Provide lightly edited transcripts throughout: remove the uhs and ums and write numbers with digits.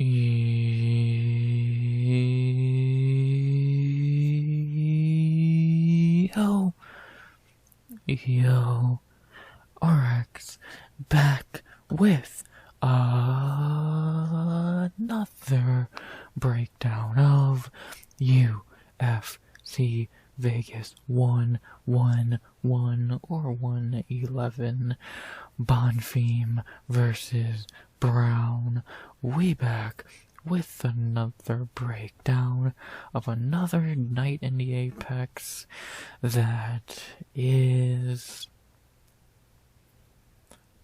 Yo, yo, RX back with another breakdown of UFC Vegas 111 or 111 Bonfim versus Brown. We back with another breakdown of another night in the Apex that is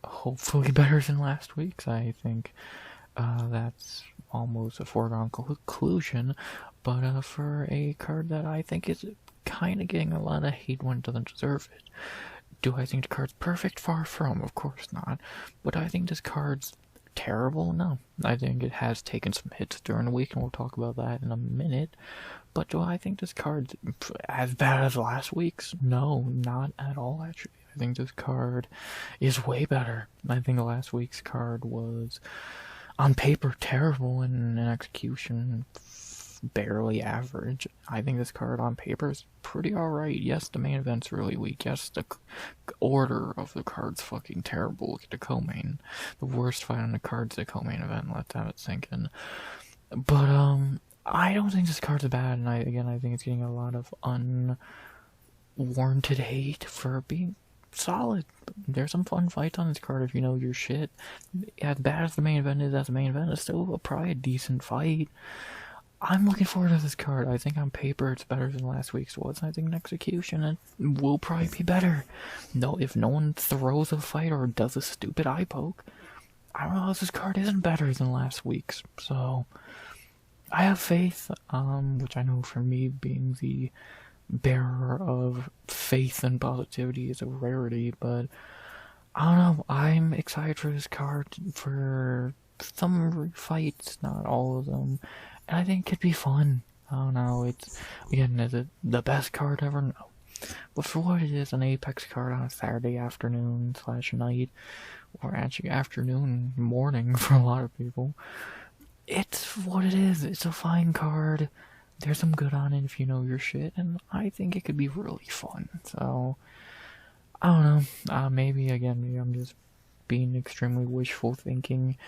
hopefully better than last week's. I think that's almost a foregone conclusion, but for a card that I think is kind of getting a lot of hate when it doesn't deserve it. Do I think the card's perfect? Far from, of course not. But I think this card's terrible? No. I think it has taken some hits during the week, and we'll talk about that in a minute. But do I think this card's as bad as last week's? No, not at all, actually. I think this card is way better. I think last week's card was, on paper, terrible, and in execution, barely average. I think this card on paper is pretty alright. Yes, the main event's really weak. Yes, the order of the card's fucking terrible. Look at the co-main. The worst fight on the card's the co-main event. Let's have it sink in. But, I don't think this card's bad, and I think it's getting a lot of unwarranted hate for being solid. There's some fun fights on this card if you know your shit. As bad as the main event is, it's still probably a decent fight. I'm looking forward to this card. I think on paper it's better than last week's was. I think in execution it will probably be better. No, if no one throws a fight or does a stupid eye poke, I don't know if this card isn't better than last week's. So I have faith, which I know for me being the bearer of faith and positivity is a rarity, but I don't know. I'm excited for this card for some fights, not all of them. And I think it could be fun. I don't know, is it the best card ever? No. But for what it is, an Apex card on a Saturday afternoon / night, or actually afternoon, morning for a lot of people, it's what it is. It's a fine card. There's some good on it if you know your shit, and I think it could be really fun. So, I don't know. Maybe I'm just being extremely wishful thinking,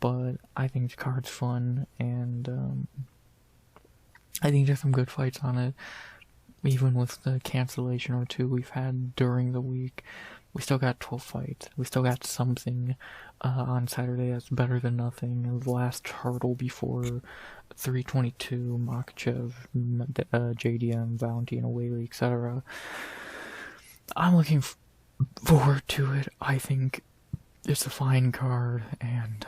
but I think the card's fun, and I think there's some good fights on it. Even with the cancellation or two we've had during the week, we still got 12 fights. We still got something on Saturday that's better than nothing. The last hurdle before 322, Makachev, JDM, Valentina Whaley, etc. I'm looking forward to it. I think it's a fine card, and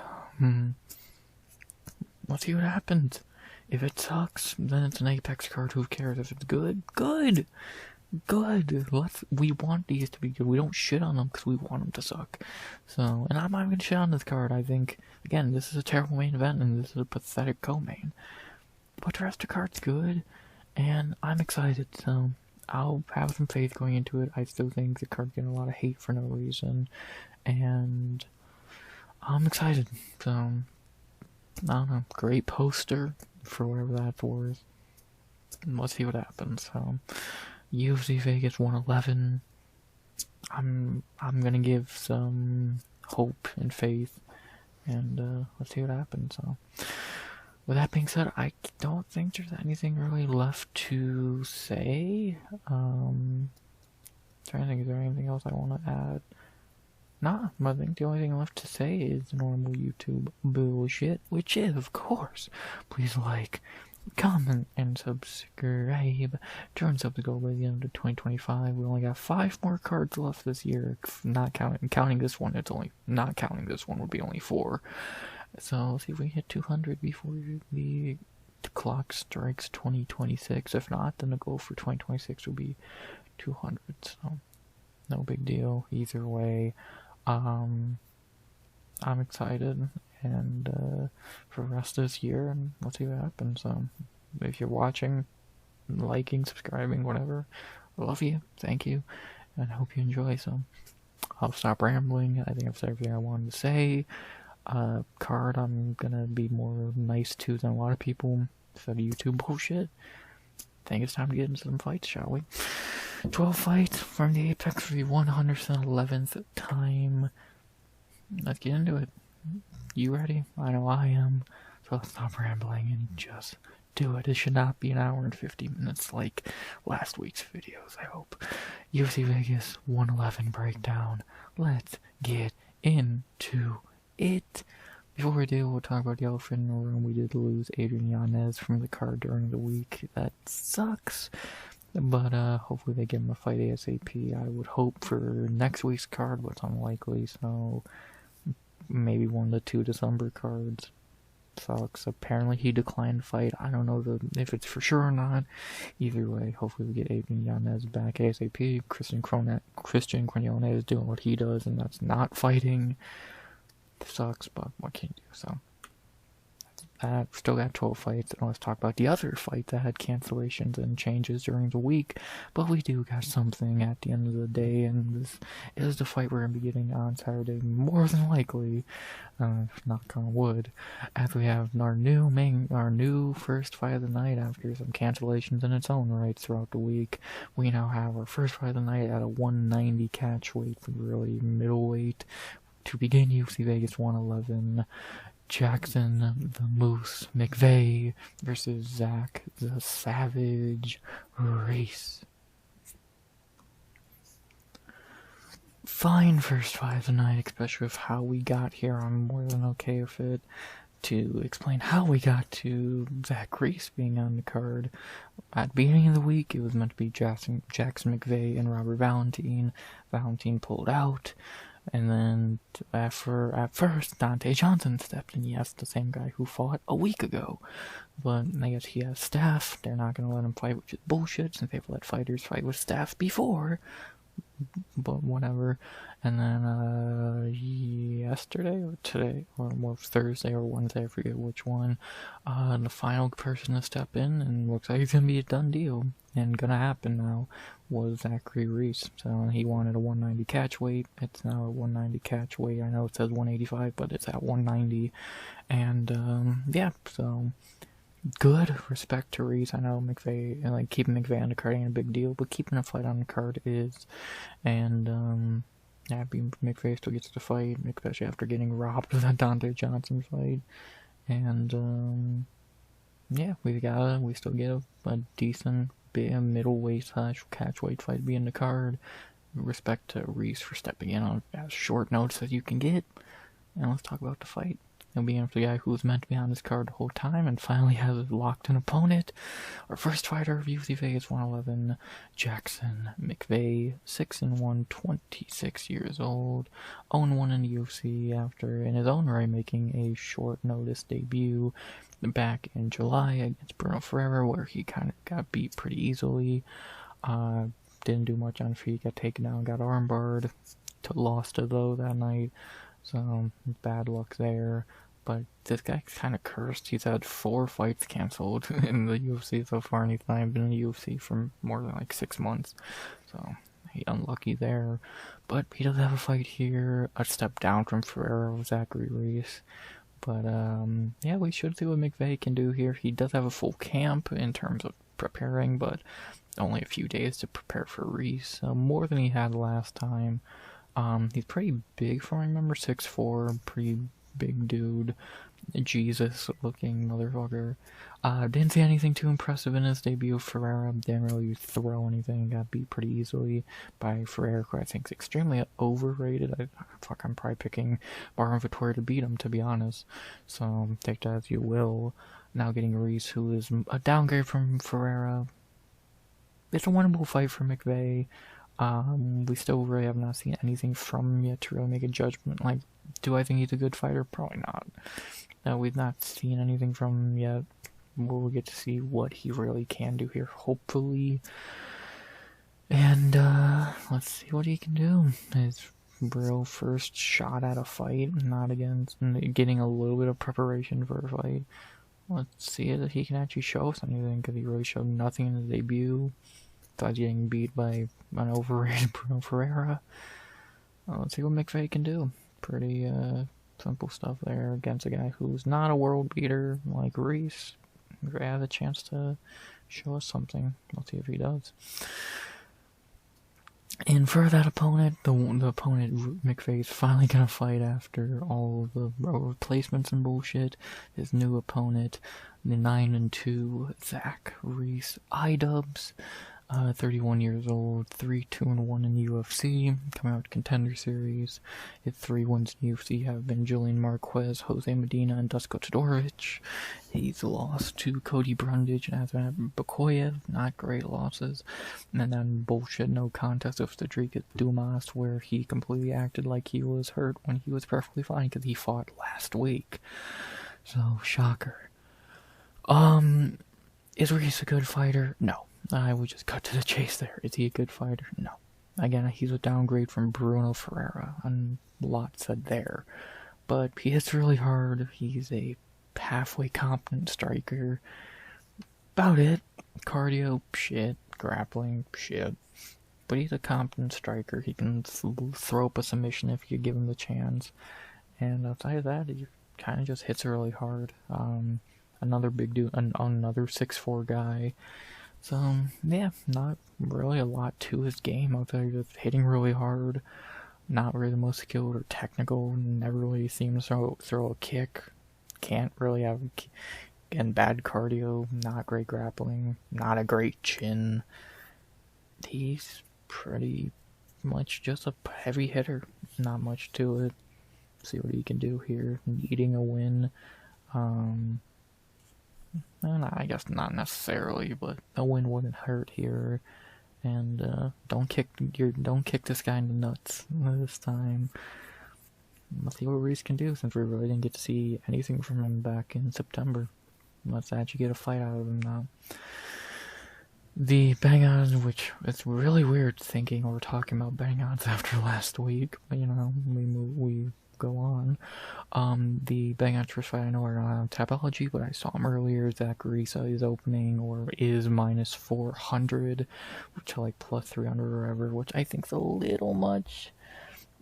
let's see what happens. If it sucks, then it's an Apex card. Who cares? If it's good, good. We want these to be good. We don't shit on them because we want them to suck. So, and I'm not even gonna shit on this card. I think, again, this is a terrible main event, and this is a pathetic co-main. But the rest of the card's good, and I'm excited. So, I'll have some faith going into it. I still think the card's getting a lot of hate for no reason, and I'm excited. So, I don't know. Great poster for whatever that's worth. Let's see what happens. So, UFC Vegas 111. I'm gonna give some hope and faith, and let's see what happens. So, with that being said, I don't think there's anything really left to say. Trying to think, is there anything else I want to add? Nah, I think the only thing left to say is normal YouTube bullshit, which is, of course, please like, comment, and subscribe. Turn subs to go by the end of 2025. We only got 5 more cards left this year, not counting this one. It's only, not counting this one would be only 4. So let's see if we hit 200 before the clock strikes 2026. If not, then the goal for 2026 will be 200. So no big deal either way. I'm excited, and for the rest of this year, and let's see what happens. If you're watching, liking, subscribing, whatever, I love you, thank you, and I hope you enjoy. So I'll stop rambling. I think I've said everything I wanted to say. card I'm gonna be more nice to than a lot of people instead of YouTube bullshit. I think it's time to get into some fights, shall we? 12 fights from the Apex for the 111th time. Let's get into it. You ready? I know I am. So let's stop rambling and just do it. It should not be an hour and 50 minutes like last week's videos, I hope. UFC Vegas 111 breakdown. Let's get into it. Before we do, we'll talk about the elephant in the room. We did lose Adrian Yanez from the card during the week. That sucks. But hopefully they give him a fight ASAP. I would hope for next week's card, but it's unlikely, so maybe one of the 2 December cards. Sucks. Apparently he declined the fight. I don't know if it's for sure or not. Either way, hopefully we get Adrian Yanez back ASAP. Christian Cornelione is doing what he does, and that's not fighting. Sucks, but what can you do? So still got 12 fights, and let's talk about the other fight that had cancellations and changes during the week. But we do got something at the end of the day, and this is the fight we're gonna be getting on Saturday, more than likely. Knock on wood, as we have our new first fight of the night after some cancellations in its own right throughout the week. We now have our first fight of the night at a 190 catch weight, really middleweight. To begin UFC Vegas 111, Jackson the Moose McVeigh versus Zach the Savage Reese. Fine first fight of the night, especially with how we got here. I'm more than okay with it. To explain how we got to Zach Reese being on the card. At the beginning of the week, it was meant to be Jackson McVeigh and Robert Valentine. Valentine pulled out. And then, at first, Dante Johnson stepped in. Yes, the same guy who fought a week ago. But I guess he has staff. They're not going to let him fight, which is bullshit, since they've let fighters fight with staff before. But whatever. And then, yesterday, or today, or Thursday or Wednesday, I forget which one, the final person to step in, and looks like it's going to be a done deal, and going to happen now, was Zachary Reese. So he wanted a 190 catch weight. It's now a 190 catch weight. I know it says 185, but it's at 190. And, yeah, so good respect to Reese. I know McVeigh, and like keeping McVeigh on the card ain't a big deal, but keeping a fight on the card is. And, yeah, McVeigh still gets the fight, especially after getting robbed of that Dante Johnson fight. And, yeah, we still get a decent middleweight / catchweight fight be in the card. Respect to Reese for stepping in on as short notice as you can get. And let's talk about the fight. He'll be in for the guy who was meant to be on this card the whole time and finally has locked an opponent. Our first fighter of UFC Vegas 111, Jackson McVeigh, 6-1, 26 years old, 0-1 in the UFC after, in his own right, making a short notice debut back in July against Bruno Ferreira, where he kind of got beat pretty easily. Didn't do much on feet, got taken down, got armbarred, lost to though that night, so bad luck there. But this guy kind of cursed. He's had 4 fights canceled in the UFC so far, and he's not even been in the UFC for more than like 6 months. So he unlucky there. But he does have a fight here, a step down from Ferreira with Zachary Reese. But yeah, we should see what McVeigh can do here. He does have a full camp in terms of preparing, but only a few days to prepare for Reese. More than he had last time. He's pretty big from what I remember, 6'4", pretty big dude, Jesus looking motherfucker. Didn't see anything too impressive in his debut. Ferreira didn't really throw anything, got beat pretty easily by Ferreira, who I think is extremely overrated. I'm probably picking Marvin Vettori to beat him, to be honest, so take that as you will. Now getting Reese, who is a downgrade from Ferreira. It's a winnable fight for McVeigh. We still really have not seen anything from him yet to really make a judgment. Like, do I think he's a good fighter? Probably not. We've not seen anything from him yet. We'll get to see what he really can do here, hopefully. And, let's see what he can do. His real first shot at a fight, not against, getting a little bit of preparation for a fight. Let's see if he can actually show us anything, because he really showed nothing in his debut. Besides getting beat by an overrated Bruno Ferreira. Let's see what McVeigh can do. Pretty Simple stuff there against a guy who's not a world beater like Reese. He has a chance to show us something. Let's see if he does. And for that opponent, the opponent McVay's finally gonna fight after all of the replacements and bullshit. His new opponent, the 9-2 Zach Reese iDubbbz, 31 years old, 3-2-1 in the UFC, coming out Contender Series. His 3 wins in the UFC have been Julian Marquez, Jose Medina, and Dusko Todorovic. He's lost to Cody Brundage and Aslan Bakoyev, not great losses. And then bullshit no contest with Cedric Dumas, where he completely acted like he was hurt when he was perfectly fine because he fought last week. So, shocker. Is Reese a good fighter? No. I would just cut to the chase there. Is he a good fighter? No. Again, he's a downgrade from Bruno Ferreira, and a lot said there. But he hits really hard. He's a halfway competent striker. About it. Cardio, shit. Grappling, shit. But he's a competent striker. He can throw up a submission if you give him the chance. And outside of that, he kind of just hits really hard. Another big dude, another 6'4" guy. So, yeah, not really a lot to his game. I'll tell you, just hitting really hard, not really the most skilled or technical, never really seems to throw a kick, can't really have, and bad cardio, not great grappling, not a great chin. He's pretty much just a heavy hitter, not much to it. See what he can do here, needing a win. I guess not necessarily, but a win wouldn't hurt here. And don't kick this guy in the nuts this time. Let's see what Reese can do, since we really didn't get to see anything from him back in September. Let's actually get a fight out of him now. The bang odds, which it's really weird thinking we're talking about bang odds after last week, but you know, we go on. The bang odds first fight I know are on Tapology, but I saw him earlier. Zach Reese is opening, or is minus 400, which are like plus 300 or whatever, which I think's a little much.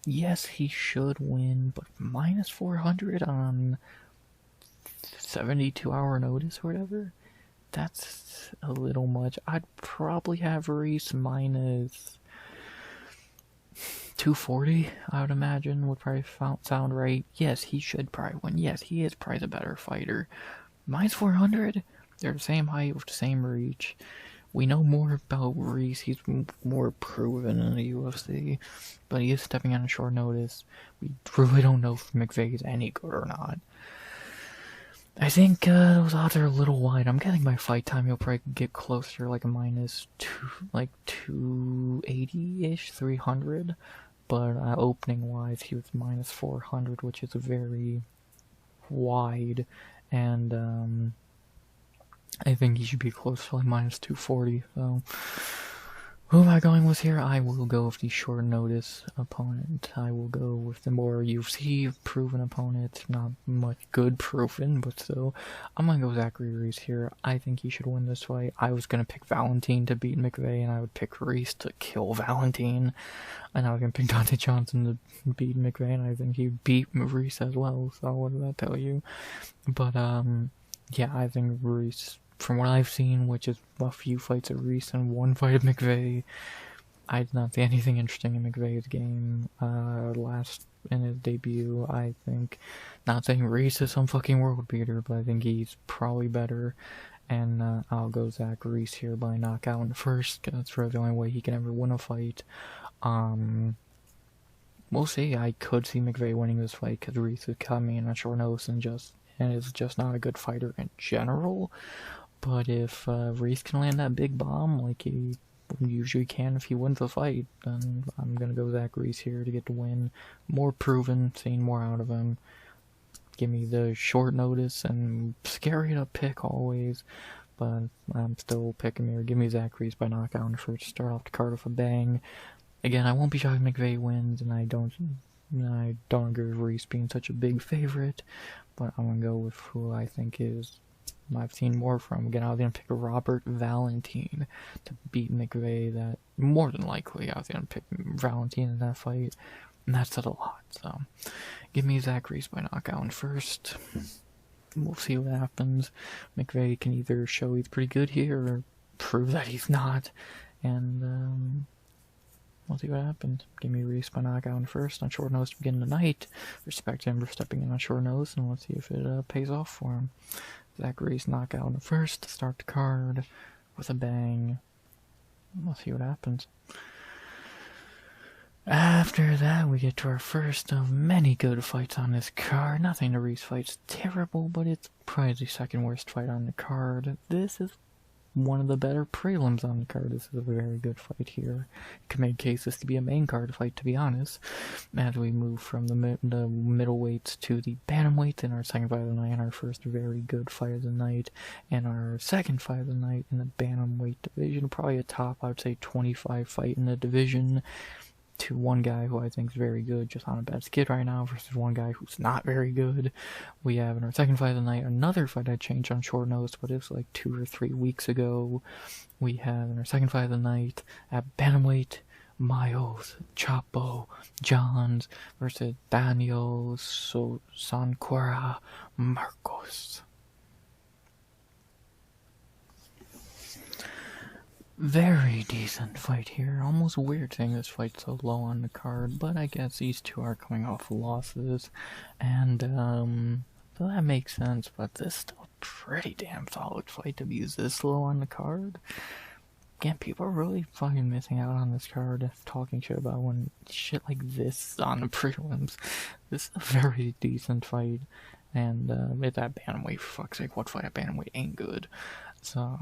Yes, he should win, but minus 400 on 72-hour notice or whatever? That's a little much. I'd probably have Reese minus 240, I would imagine, would probably sound right. Yes, he should probably win. Yes, he is probably the better fighter. Minus 400? They're the same height with the same reach. We know more about Reese. He's more proven in the UFC, but he is stepping on short notice. We really don't know if McVay is any good or not. I think those odds are a little wide. I'm getting by fight time he'll probably get closer, like a minus 280-ish, 300. But opening wise, he was minus 400, which is very wide. And I think he should be close to like minus 240. So who am I going with here? I will go with the short notice opponent. I will go with the more UFC proven opponent. Not much good proven, but still. I'm going to go Zachary Reese here. I think he should win this fight. I was going to pick Valentin to beat McVay, and I would pick Reese to kill Valentin. And I was going to pick Dante Johnson to beat McVay, and I think he'd beat Reese as well. So what does that tell you? But, yeah, I think Reese, from what I've seen, which is a few fights of Reese and one fight of McVay, I did not see anything interesting in McVay's game. Last in his debut, I think, not saying Reese is some fucking world beater, but I think he's probably better. And I'll go Zach Reese here by knockout in the first, because that's really the only way he can ever win a fight. We'll see. I could see McVay winning this fight, because Reese is coming in on short notice and is just not a good fighter in general. But if Reese can land that big bomb like he usually can if he wins the fight, then I'm going to go Zach Reese here to get the win. More proven, seeing more out of him. Give me the short notice and scary to pick always, but I'm still picking here. Give me Zach Reese by knockout for to start off the card with a bang. Again, I won't be shocked if McVay wins, and I don't agree with Reese being such a big favorite, but I'm going to go with who I think is I've seen more from. Again, I was going to pick Robert Valentin to beat McVay. That more than likely I was going to pick Valentin in that fight. And that said a lot, so give me Zach Reese by knockout first. We'll see what happens. McVeigh can either show he's pretty good here or prove that he's not. And we'll see what happens. Give me Reese by knockout first on short notice to begin the night. Respect him for stepping in on short notice, and let's see if it pays off for him. Zach Reese knockout first to start the card with a bang. We'll see what happens. After that, we get to our first of many good fights on this card. Nothing to Reese fight's terrible, but it's probably the second worst fight on the card. This is one of the better prelims on the card. This is a very good fight here. You can make cases to be a main card fight, to be honest. As we move from the middleweights to the bantamweights in our second fight of the night, and our first very good fight of the night, and our second fight of the night in the bantamweight division. Probably a top, I would say, 25 fight in the division. To one guy who I think is very good, just on a bad skid right now, versus one guy who's not very good. We have in our second fight of the night another fight I changed on short notice, but it was like 2 or 3 weeks ago. We have in our second fight of the night at bantamweight, Miles Chapo Johns versus Daniel Sancora Marcos. Very decent fight here. Almost weird saying this fight's so low on the card, but I guess these two are coming off losses, and so that makes sense, but this is still a pretty damn solid fight to be this low on the card. Again, people are really fucking missing out on this card, talking shit about when shit like this is on the prelims. This is a very decent fight, and it's at bantamweight, for fuck's sake. What fight at bantamweight ain't good? So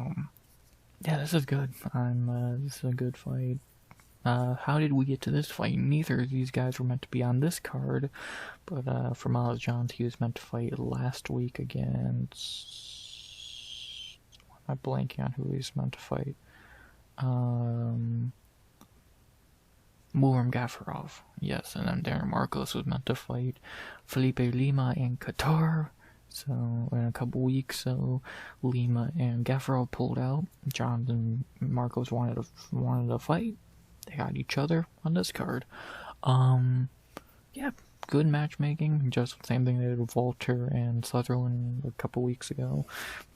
yeah, this is good. This is a good fight. How did we get to this fight? Neither of these guys were meant to be on this card, but for Miles Johns, he was meant to fight last week against... I'm blanking on who he was meant to fight. Muram Gafarov. Yes, and then Darren Marcos was meant to fight Felipe Lima in Qatar. So, in a couple weeks, so Lima and Gafarov pulled out. Johns and Marcos wanted to fight. They got each other on this card. Yeah, good matchmaking. Just the same thing they did with Walter and Sutherland a couple weeks ago.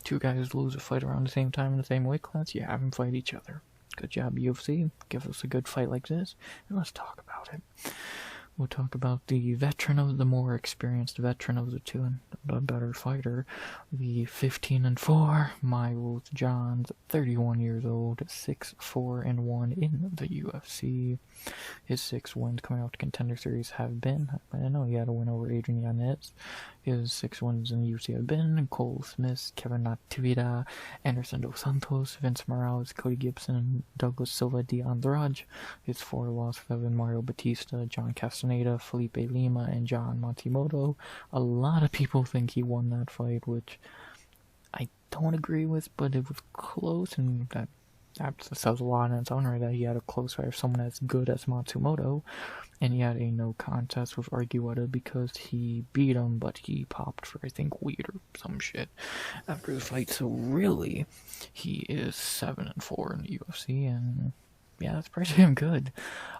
Two guys lose a fight around the same time in the same weight class. You have them fight each other. Good job, UFC. Give us a good fight like this, and let's talk about it. We'll talk about the more experienced veteran of the two, and the better fighter, the 15-4 Miles Johns, 31 years old, 6-4-1 in the UFC. His 6 wins coming out to Contender Series have been, I know he had a win over Adrian Yanez. His 6 wins in the UFC have been Cole Smith, Kevin Natividad, Anderson Dos Santos, Vince Morales, Cody Gibson, Douglas Silva de Andrade. His 4 losses have been Mario Batista, John Castaneda, Felipe Lima, and John Matsumoto. A lot of people think he won that fight, which I don't agree with, but it was close, and that says a lot in its own right, that he had a close fight with someone as good as Matsumoto, and he had a no contest with Argueta because he beat him, but he popped for, I think, weed or some shit after the fight. So really, he is 7-4 in the UFC, and yeah, that's pretty damn good.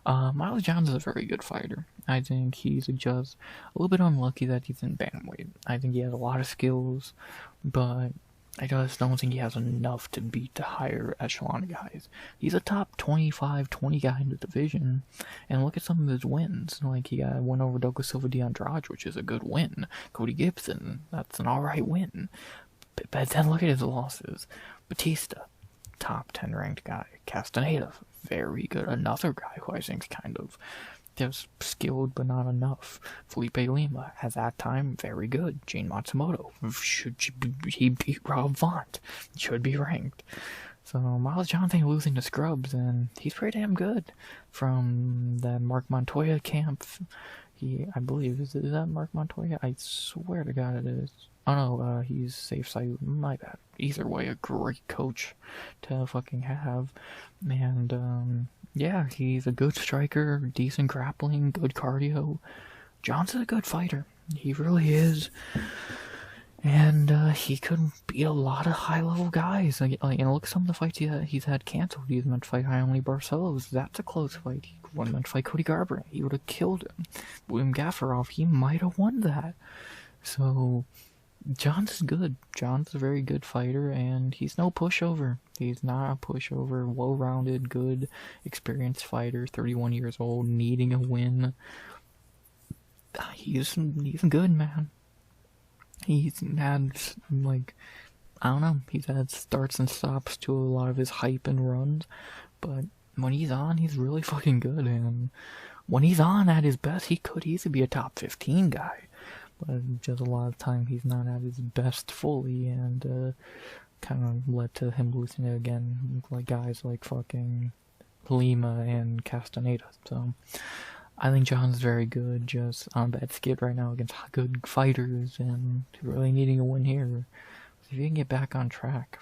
Miles Johns is a very good fighter. I think he's just a little bit unlucky that he's in bantamweight. I think he has a lot of skills, but I just don't think he has enough to beat the higher echelon guys. He's a top 25, 20 guy in the division, and look at some of his wins. Like, he got win over Douglas Silva de Andrade, which is a good win. Cody Gibson, that's an alright win. But then look at his losses. Batista, top 10 ranked guy. Castaneda, very good. Another guy who I think is kind of just skilled but not enough. Felipe Lima, at that time, very good. Gene Matsumoto, he beat Rob Font, should be ranked. So Miles Johns ain't losing to scrubs, and he's pretty damn good. From that Mark Montoya camp, I believe, is that Mark Montoya? I swear to God it is. Oh no, he's safe side, my bad. Either way, a great coach to fucking have. And, yeah, he's a good striker, decent grappling, good cardio. Johns is a good fighter. He really is. And, he could beat a lot of high-level guys. And look at some of the fights he's had canceled. He's meant to fight Jaime Barcelos. That's a close fight. He was meant to fight Cody Garbrandt. He would have killed him. William Gaffarov, he might have won that. So, Johns is good. Johns is a very good fighter, and he's no pushover. He's not a pushover. Well-rounded, good, experienced fighter. 31 years old, needing a win. He's good, man. He's had, like, I don't know, he's had starts and stops to a lot of his hype and runs, but when he's on, he's really fucking good, and when he's on at his best, he could easily be a top 15 guy, but just a lot of time he's not at his best fully, and kind of led to him losing it again, like guys like fucking Lima and Castaneda, so I think John's very good, just on a bad skid right now against good fighters, and really needing a win here. If he can get back on track,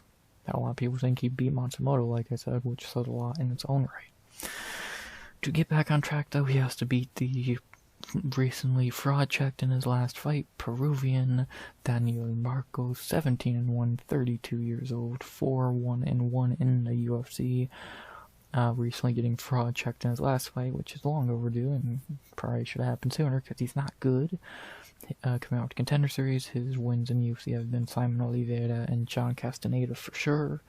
a lot of people think he beat Matsumoto, like I said, which says a lot in its own right. To get back on track, though, he has to beat the recently fraud-checked in his last fight, Peruvian Daniel Marcos, 17-1, 32 years old, 4-1-1 in the UFC. Recently getting fraud checked in his last fight, which is long overdue and probably should have happened sooner because he's not good. Coming out to Contender Series, his wins in UFC have been Simon Oliveira and John Castaneda for sure.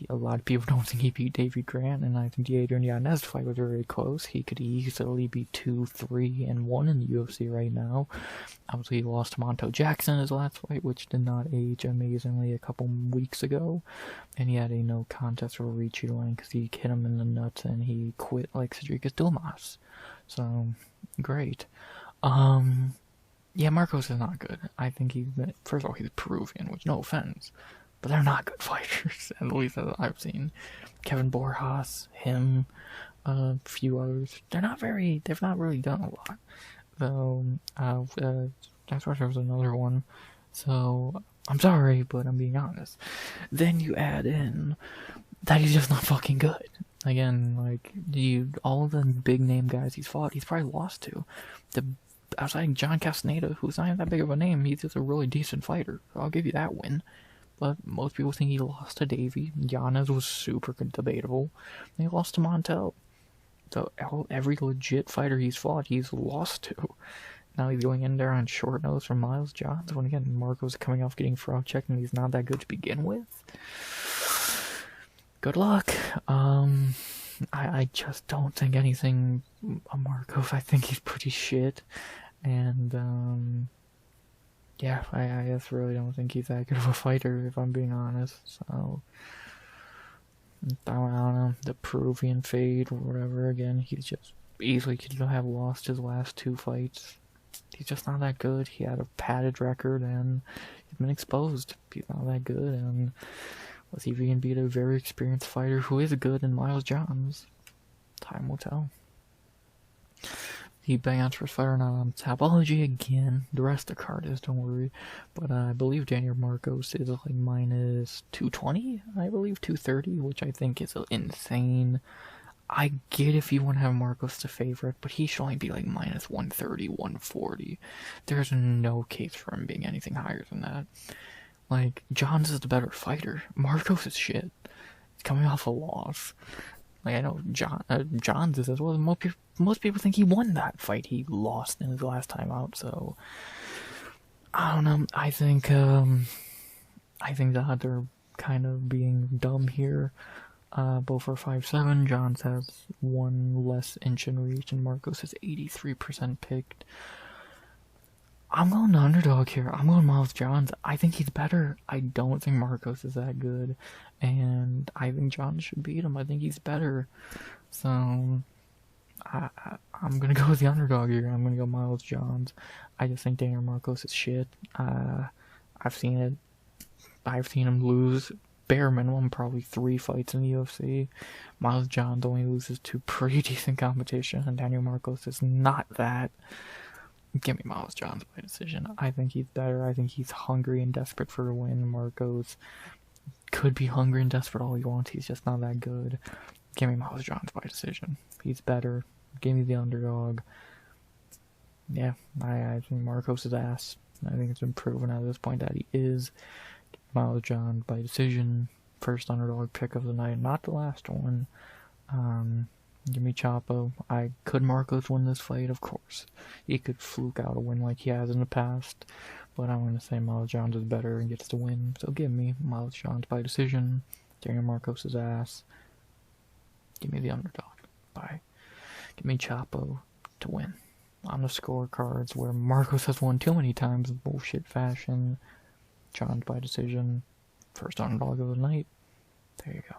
A lot of people don't think he beat Davey Grant, and I think the Adrian Yanez fight was very close. He could easily be 2-3-1 in the UFC right now. Obviously, he lost to Monto Jackson in his last fight, which did not age amazingly a couple weeks ago. And he had a no contest for Ricci line because he hit him in the nuts and he quit like Cedricus Dumas. So, great. Yeah, Marcos is not good. I think first of all, he's Peruvian, which no offense. But they're not good fighters, at least that I've seen. Kevin Borjas, him, a few others. They've not really done a lot. So, that's why there was another one. So, I'm sorry, but I'm being honest. Then you add in that he's just not fucking good. Again, like, all the big name guys he's fought, he's probably lost to. Outside John Castaneda, who's not that big of a name, he's just a really decent fighter. So I'll give you that win. But most people think he lost to Davey. Yanez was super debatable. And he lost to Montel. So every legit fighter he's fought, he's lost to. Now he's going in there on short notice from Miles Johns. When again, Marco's coming off getting fraud checked and he's not that good to begin with. Good luck. I just don't think anything Marcos. I think he's pretty shit. And, yeah, I just really don't think he's that good of a fighter, if I'm being honest. So, I don't know, the Peruvian fade or whatever, again, he's just easily could have lost his last two fights. He's just not that good. He had a padded record, and he's been exposed. He's not that good, and let's see if he can beat a very experienced fighter who is good in Miles Johns. Time will tell. The Bang Out's first fighter not on Tapology again. The rest of the card is, don't worry. But I believe Daniel Marcos is like minus 220, I believe, 230, which I think is insane. I get if you want to have Marcos the favorite, but he should only be like minus 130, 140. There's no case for him being anything higher than that. Like, Johns is the better fighter. Marcos is shit. He's coming off a loss. Like, I know Johns is as well. Most people think he won that fight he lost in his last time out, so I don't know. I think that they're kind of being dumb here. Both are 5'7". Johns has one less inch in reach, and Marcos is 83% picked. I'm going the underdog here. I'm going Miles Johns. I think he's better. I don't think Marcos is that good. And I think Johns should beat him. I think he's better. So, I'm going to go with the underdog here. I'm going to go Miles Johns. I just think Daniel Marcos is shit. I've seen it. I've seen him lose bare minimum probably 3 fights in the UFC. Miles Johns only loses to pretty decent competition. And Daniel Marcos is not that. Give me Miles Johns by decision. I think he's better. I think he's hungry and desperate for a win. Marcos could be hungry and desperate all he wants. He's just not that good. Give me Miles Johns by decision. He's better. Give me the underdog. Yeah, I think Marcos is ass. I think it's been proven at this point that he is. Miles John by decision. First underdog pick of the night, not the last one. Give me Chapo. Could Marcos win this fight? Of course. He could fluke out a win like he has in the past. But I'm going to say Miles Johns is better and gets the win. So give me Miles Johns by decision. Daniel Marcos' ass. Give me the underdog. Bye. Give me Chapo to win. On the scorecards where Marcos has won too many times in bullshit fashion. Johns by decision. First underdog of the night. There you go.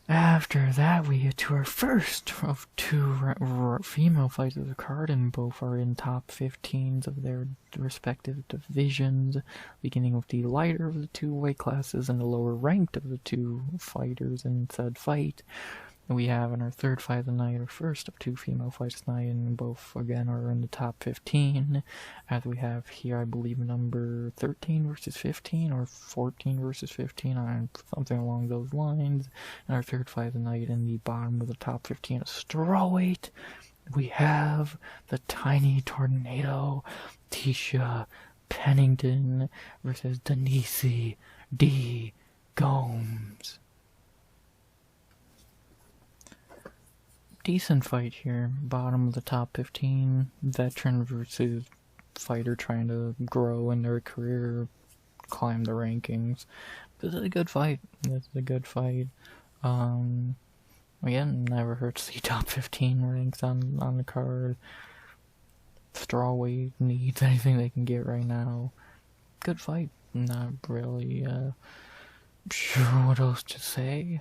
After that, we get to our first of two female fights of the card, and both are in top 15s of their respective divisions, beginning with the lighter of the two weight classes and the lower ranked of the two fighters in said fight. We have in our third fight of the night, our first of two female fights tonight, and both again are in the top 15. As we have here, I believe number 13 versus 15 or 14 versus 15, something along those lines. And our third fight of the night, in the bottom of the top 15, a strawweight, we have the tiny tornado, Tisha Pennington versus Denise D. Gomes. Decent fight here. Bottom of the top 15. Veteran versus fighter trying to grow in their career, climb the rankings. This is a good fight. Again, never hurts to see top 15 ranks on the card. Strawweight needs anything they can get right now. Good fight. Not really sure what else to say.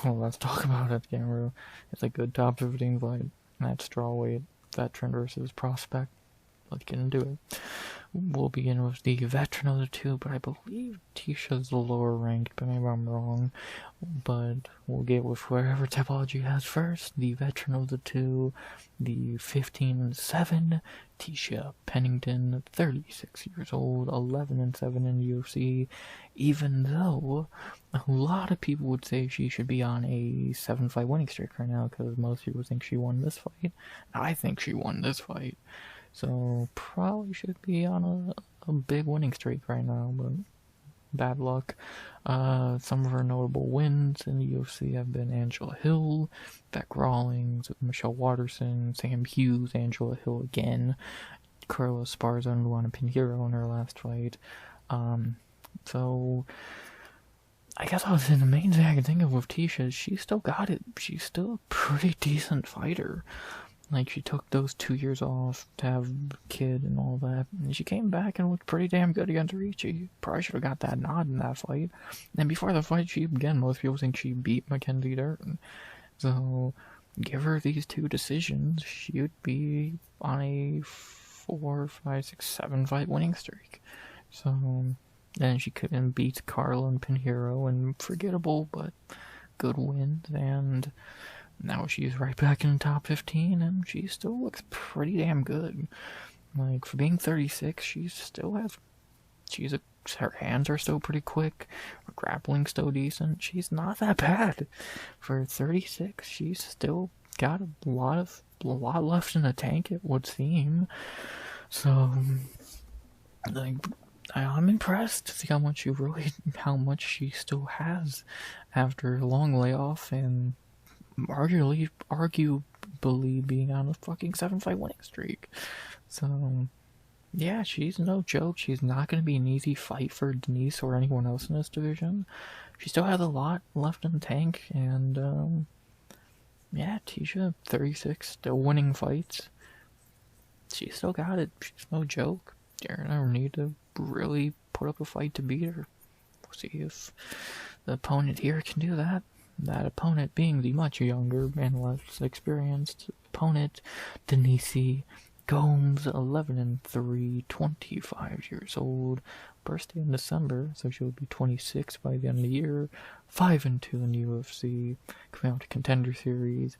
Well, let's talk about it, Gameru. It's a good top 15 fight. That strawweight veteran versus prospect. Let's get into it. We'll begin with the veteran of the two, but I believe Tisha's the lower ranked, but maybe I'm wrong. But we'll get with wherever Topology has first. The veteran of the two, the 15-7, Tisha Pennington, 36 years old, 11-7 in the UFC. Even though a lot of people would say she should be on a 7-fight winning streak right now, because most people think she won this fight. I think she won this fight. So, probably should be on a big winning streak right now, but bad luck. Some of her notable wins in the UFC have been Angela Hill, Beck Rawlings, Michelle Watterson, Sam Hughes, Angela Hill again, Carla Esparza, and Luana Pinheiro in her last fight. So, I guess the main thing I can think of with Tisha is she still got it. She's still a pretty decent fighter. Like, she took those 2 years off to have a kid and all that, and she came back and looked pretty damn good against Ricci. Probably should have got that nod in that fight. And before the fight, most people think she beat Mackenzie Dern. So, give her these two decisions, she would be on a 4, 5, 6, 7 fight winning streak. So, and she couldn't beat Carla and Pinheiro, and forgettable, but good wins, and now she's right back in the top 15, and she still looks pretty damn good. Like, for being 36, her hands are still pretty quick, her grappling's still decent, she's not that bad. For 36, she's still got a lot left in the tank, it would seem. So, like, I'm impressed to see how much she still has after a long layoff, and arguably being on a fucking 7-fight winning streak. So, yeah, she's no joke. She's not going to be an easy fight for Denise or anyone else in this division. She still has a lot left in the tank, and, yeah, Tisha, 36, still winning fights. She still got it. She's no joke. Darren, I need to really put up a fight to beat her. We'll see if the opponent here can do that. That opponent being the much younger and less experienced opponent, Denise Gomes, 11-3, 25 years old. Birthday in December, so she'll be 26 by the end of the year. 5-2 in UFC, coming out to Contender Series.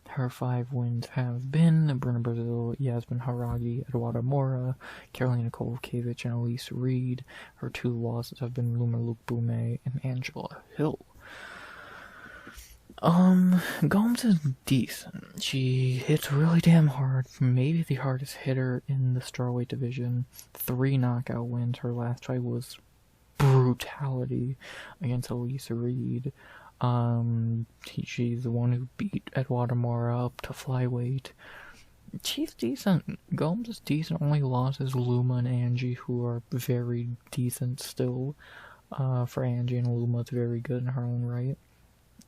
Her 5 wins have been Bruna Brazil, Yasmin Haragi, Eduardo Mora, Carolina Kowalkiewicz, and Elise Reed. Her 2 losses have been Luma Luke Bume and Angela Hill. Gomes is decent. She hits really damn hard. Maybe the hardest hitter in the strawweight division. 3 knockout wins. Her last fight was brutality against Elisa Reed. She's the one who beat Eduardo Mora up to flyweight. She's decent. Gomes is decent. Only losses Luma and Angie, who are very decent still. For Angie and Luma, it's very good in her own right.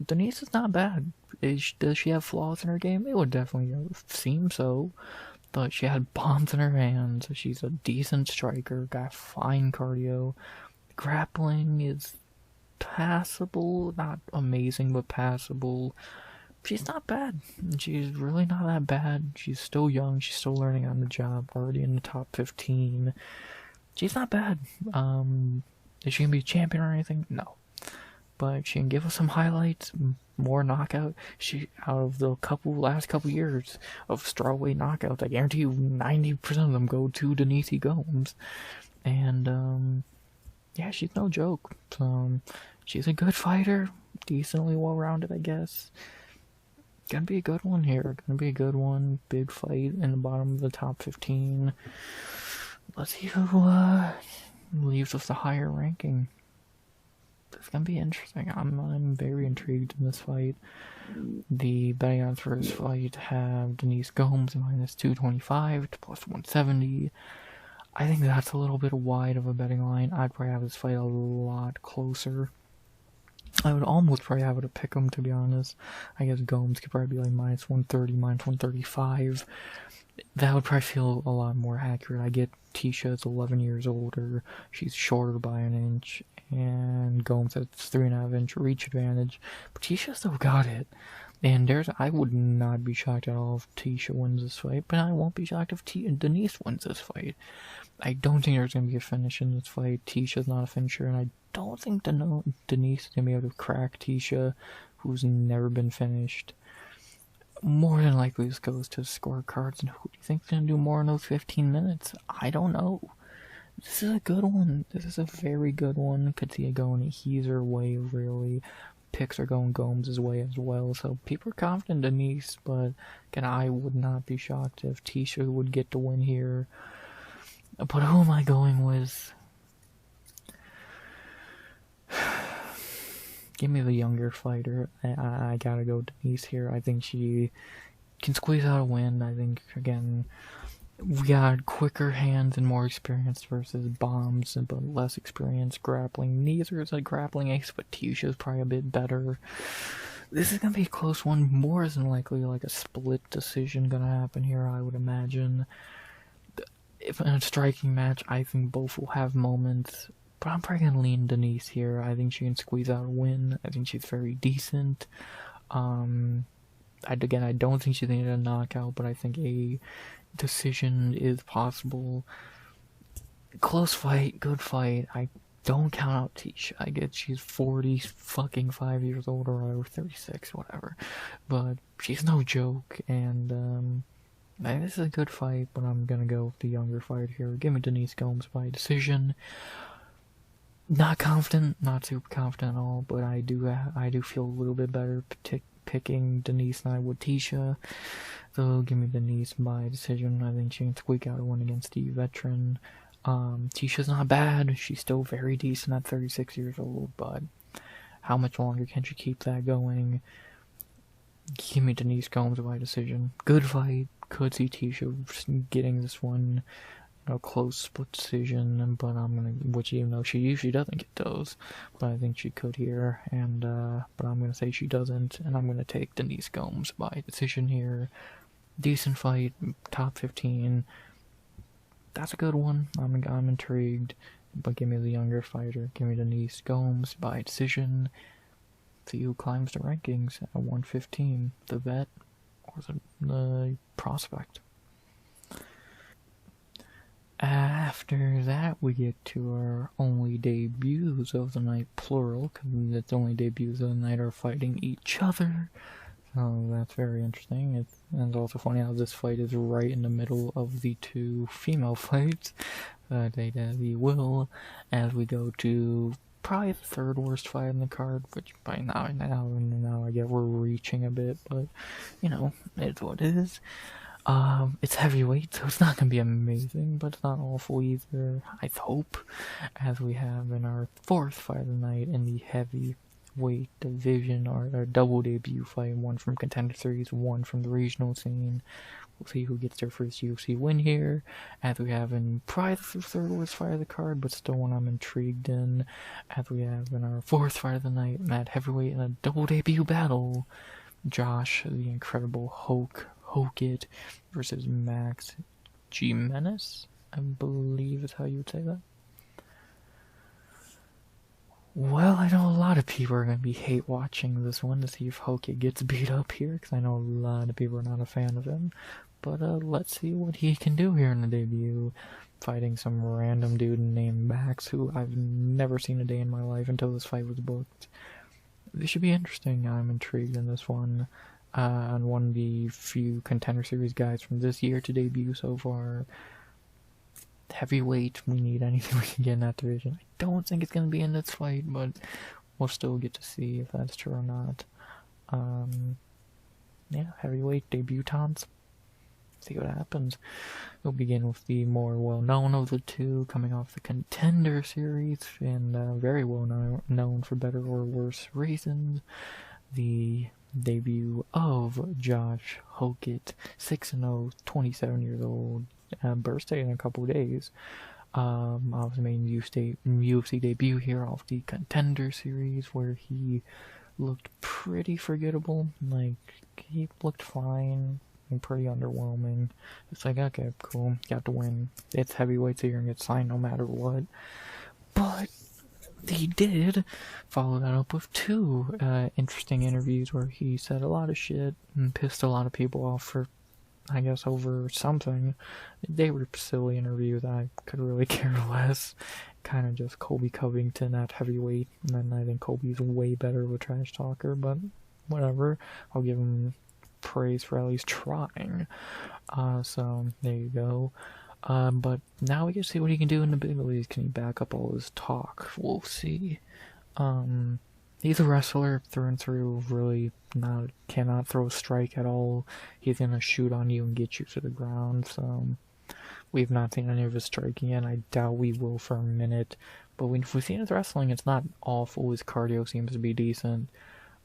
Denise is not bad. Does she have flaws in her game? It would definitely seem so. But she had bombs in her hands. She's a decent striker. Got fine cardio. Grappling is passable. Not amazing, but passable. She's not bad. She's really not that bad. She's still young. She's still learning on the job. Already in the top 15. She's not bad. Is she gonna be a champion or anything? No. But she can give us some highlights, more knockout. She out of the last couple years of strawweight knockouts, I guarantee you 90% of them go to Denise Gomes. And yeah, she's no joke. She's a good fighter, decently well-rounded, I guess. Gonna be a good one here. Gonna be a good one. Big fight in the bottom of the top 15. Let's see who leaves with the higher ranking. It's gonna be interesting. I'm very intrigued in this fight. The betting odds for this fight have Denise Gomes minus 225 to plus 170. I think that's a little bit wide of a betting line. I'd probably have this fight a lot closer. I would almost probably have it a pick 'em, to be honest. I guess Gomes could probably be like minus 130, minus 135. That would probably feel a lot more accurate. I get Tisha's 11 years older. She's shorter by an inch. And Gomes has 3.5 inch reach advantage. But Tisha still got it. And I would not be shocked at all if Tisha wins this fight. But I won't be shocked if Denise wins this fight. I don't think there's going to be a finish in this fight. Tisha's not a finisher. And I don't think Denise is going to be able to crack Tisha, who's never been finished. More than likely this goes to scorecards. And who do you think's going to do more in those 15 minutes? I don't know. This is a good one. This is a very good one. Could see it going either way, really. Picks are going Gomes' way as well. So people are confident in Denise, but again, I would not be shocked if Tisha would get to win here. But who am I going with? Give me the younger fighter. I gotta go Denise here. I think she can squeeze out a win. I think, again, we got quicker hands and more experience versus bombs, but less experience grappling. Neither is a grappling ace, but Tisha's probably a bit better. This is gonna be a close one. More than likely, like a split decision gonna happen here, I would imagine. If in a striking match, I think both will have moments, but I'm probably gonna lean Denise here. I think she can squeeze out a win. I think she's very decent. I don't think she's gonna get a knockout, but I think a decision is possible. Close fight, good fight. I don't count out Tisha. I get she's 45 years old or 36, whatever. But she's no joke, and this is a good fight, but I'm gonna go with the younger fighter here. Give me Denise Gomes by decision. Not confident, not super confident at all, but I do feel a little bit better picking Denise than I would Tisha. So give me Denise by decision. I think she can squeak out a win against the veteran. Tisha's not bad. She's still very decent at 36 years old, but how much longer can she keep that going? Give me Denise Gomes by decision. Good fight. Could see Tisha getting this one, close split decision, but which even though she usually doesn't get those, but I think she could here, and but I'm gonna say she doesn't, and I'm gonna take Denise Gomes by decision here. Decent fight, top 15. That's a good one. I'm intrigued, but give me the younger fighter. Give me Denise Gomes by decision. See who climbs the rankings at 115, the vet or the prospect. After that, we get to our only debuts of the night, plural, because the only debuts of the night are fighting each other. So that's very interesting. And it's also funny how this fight is right in the middle of the two female fights that they will, as we go to probably the third worst fight in the card, which by now I get we're reaching a bit, but you know, it's what it is. It's heavyweight, so it's not gonna be amazing, but it's not awful either, I hope, as we have in our fourth fight of the night in the heavyweight division, our double debut fight, one from Contender Series, one from the regional scene. We'll see who gets their first UFC win here, as we have in probably the third worst fight of the card, but still one I'm intrigued in, as we have in our fourth fight of the night, at heavyweight in a double debut battle, Josh, the Incredible Hokit versus Max Jimenez, I believe is how you would say that. Well, I know a lot of people are going to be hate watching this one to see if Hokit gets beat up here, because I know a lot of people are not a fan of him. But let's see what he can do here in the debut, fighting some random dude named Max, who I've never seen a day in my life until this fight was booked. This should be interesting. I'm intrigued in this one. And one of the few Contender Series guys from this year to debut so far. Heavyweight, we need anything we can get in that division. I don't think it's going to be in this fight, but we'll still get to see if that's true or not. Yeah, heavyweight debutants. See what happens. We'll begin with the more well-known of the two, coming off the Contender Series, and very well-known for better or worse reasons. The debut of Josh Hokit, 6-0, 27 years old, birthday in a couple days. Obviously made UFC debut here off the Contender Series, where he looked pretty forgettable. Like, he looked fine and pretty underwhelming. It's like, okay, cool, got to win. It's heavyweight, so you're gonna get signed no matter what. But he did follow that up with two interesting interviews where he said a lot of shit and pissed a lot of people off for, I guess, over something. They were silly interviews. I could really care less. Kind of just Colby Covington at heavyweight, and then I think Colby's way better of a trash talker, but whatever. I'll give him praise for at least trying. So there you go. But now we can see what he can do in the big leagues. Can he back up all his talk? We'll see. He's a wrestler through and through, really cannot throw a strike at all. He's gonna shoot on you and get you to the ground, so we've not seen any of his striking yet. I doubt we will for a minute, but if we've seen his wrestling, it's not awful. His cardio seems to be decent.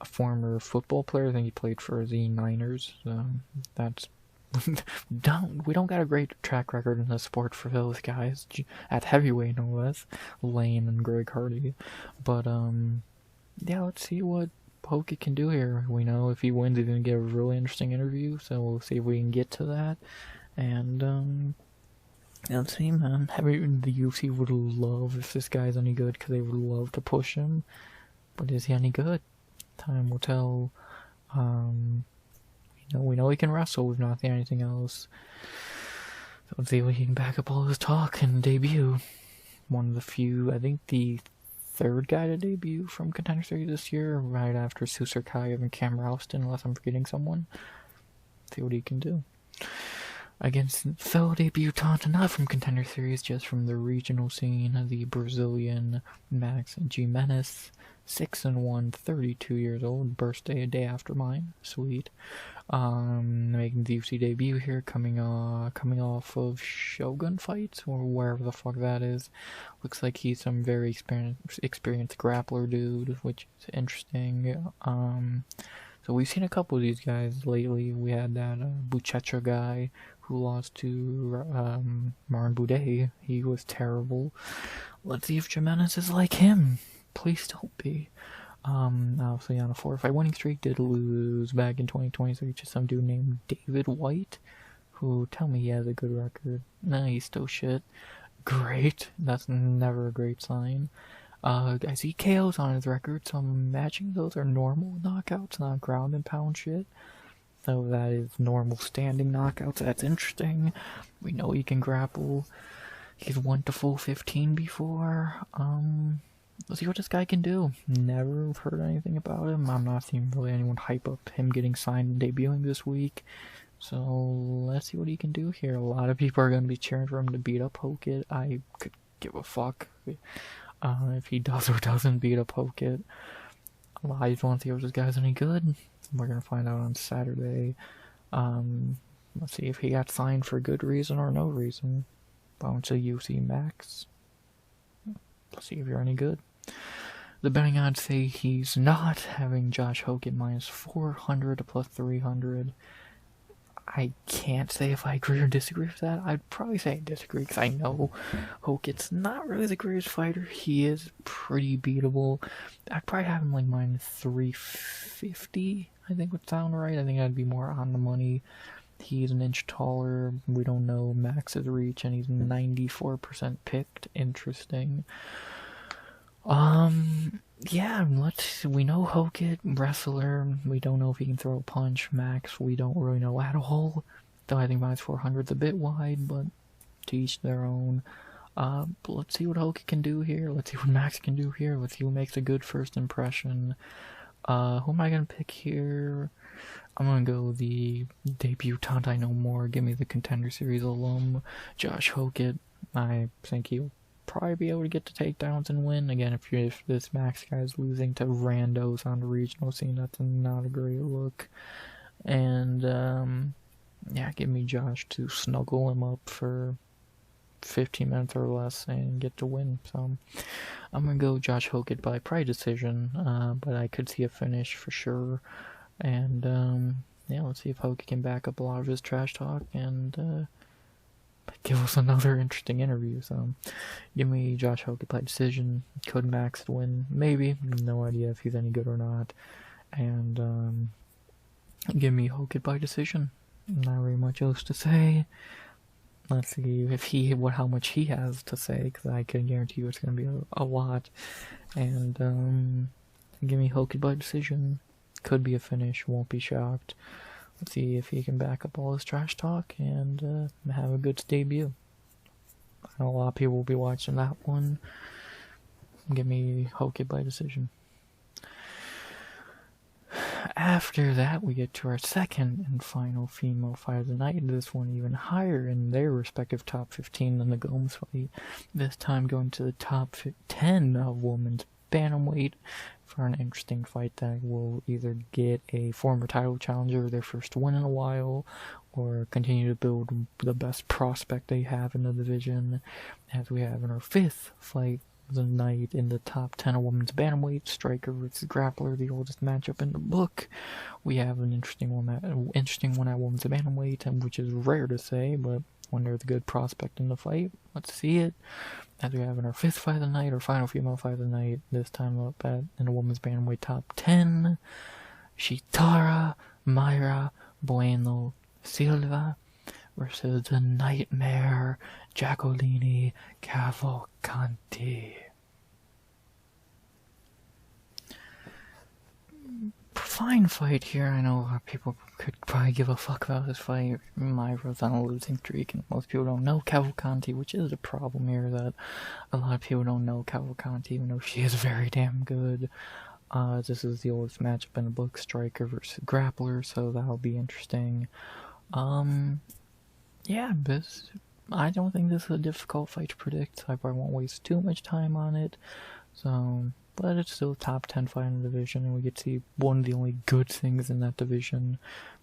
A former football player, I think he played for the Niners, so that's we don't got a great track record in the sport for those guys, at heavyweight no less, Lane and Greg Hardy. But yeah, let's see what Hokit can do here. We know if he wins, he's gonna get a really interesting interview, so we'll see if we can get to that. And let's see, man. The UFC would love if this guy's any good, because they would love to push him. But is he any good? Time will tell. We know he can wrestle. We've not seen anything else. So let's see if he can back up all his talk and debut. One of the few, I think the third guy to debut from Contender Series this year, right after Susar Kayev and Cam Ralston, unless I'm forgetting someone. See what he can do. Against fellow debutant, not from Contender Series, just from the regional scene, the Brazilian Max Jimenez, 6-1, 32 years old, birthday a day after mine, sweet. Making the UFC debut here, coming off of Shogun fights, or wherever the fuck that is. Looks like he's some very experienced grappler dude, which is interesting. So we've seen a couple of these guys lately. We had that Buchecha guy who lost to Marin Boudet. He was terrible. Let's see if Jimenez is like him. Please don't be. Obviously on a 4-fight winning streak, did lose back in 2023 to some dude named David White, who, tell me he has a good record. Nah, he's still shit. Great. That's never a great sign. I see KOs on his record, so I'm imagining those are normal knockouts, not ground and pound shit. So that is normal standing knockouts. That's interesting. We know he can grapple. He's won to full 15 before. Let's see what this guy can do. Never heard anything about him. I'm not seeing really anyone hype up him getting signed and debuting this week. So let's see what he can do here. A lot of people are going to be cheering for him to beat up Hokit. I could give a fuck. if he does or doesn't beat up Hokit. I just want to see if this guy's any good. We're gonna find out on Saturday. Let's see if he got signed for good reason or no reason. Going to UFC Max. Let's see if you're any good. The betting odds say he's not, having Josh Hokit minus 400 to plus 300. I can't say if I agree or disagree with that. I'd probably say I disagree because I know Hokit's not really the greatest fighter. He is pretty beatable. I'd probably have him like minus 350, I think would sound right. I think I'd be more on the money. He's an inch taller. We don't know Max's reach, and he's 94% picked. Interesting. Yeah, we know Hokit, wrestler. We don't know if he can throw a punch. Max, we don't really know at all. Though I think minus 400's a bit wide, but to each their own. But let's see what Hokit can do here. Let's see what Max can do here. Let's see who makes a good first impression. Who am I gonna pick here? I'm gonna go the debutant I know more. Give me the Contender Series alum, Josh Hokit. I think he'll probably be able to get the takedowns and win. Again, if this Max guy is losing to randos on the regional scene, that's not a great look. And yeah, give me Josh to snuggle him up for 15 minutes or less and get the win. So I'm gonna go Josh Hokit by probably decision, but I could see a finish for sure. And yeah, let's see if Hokit can back up a lot of his trash talk and give us another interesting interview. So give me Josh Hokit by decision. Could Max win? Maybe. No idea if he's any good or not. And give me Hokit by decision. Not really much else to say. Let's see if how much he has to say, because I can guarantee you it's going to be a lot. And give me Hokit by decision. Could be a finish. Won't be shocked. Let's see if he can back up all his trash talk and have a good debut. I know a lot of people will be watching that one. Give me Hokit by decision. After that, we get to our second and final female fight of the night. This one even higher in their respective top 15 than the Gomes fight. This time going to the top 10 of women's bantamweight for an interesting fight that will either get a former title challenger their first win in a while, or continue to build the best prospect they have in the division, as we have in our fifth fight of the night in the top 10 of women's bantamweight, striker versus grappler, the oldest matchup in the book. We have an interesting one at women's bantamweight, which is rare to say, but when there's a good prospect in the fight, let's see it. As we have in our fifth fight of the night, our final female fight of the night, this time up in a women's bantamweight top 10, Shitara Mayra Bueno Silva versus the Nightmare Jacqueline Cavalcanti. Fine fight here. I know a lot of people could probably give a fuck about this fight. Myra's on a losing streak, and most people don't know Cavalcanti, which is a problem here, that a lot of people don't know Cavalcanti, even though she is very damn good. This is the oldest matchup in the book, striker versus grappler, so that'll be interesting. Yeah, I don't think this is a difficult fight to predict, so I probably won't waste too much time on it. So, but it's still a top 10 fight in the division, and we get to see one of the only good things in that division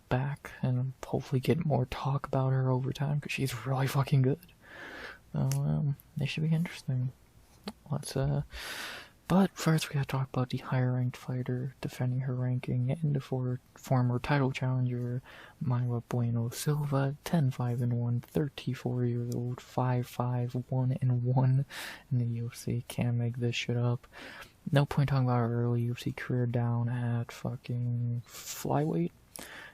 back, and hopefully get more talk about her over time, because she's really fucking good. So, they should be interesting. But first we gotta talk about the higher ranked fighter defending her ranking, and the former title challenger, Mayra Bueno Silva, 10-5-1, 34 years old, 5-5-1-1 in the UFC. Can't make this shit up. No point talking about her early UFC career down at fucking flyweight.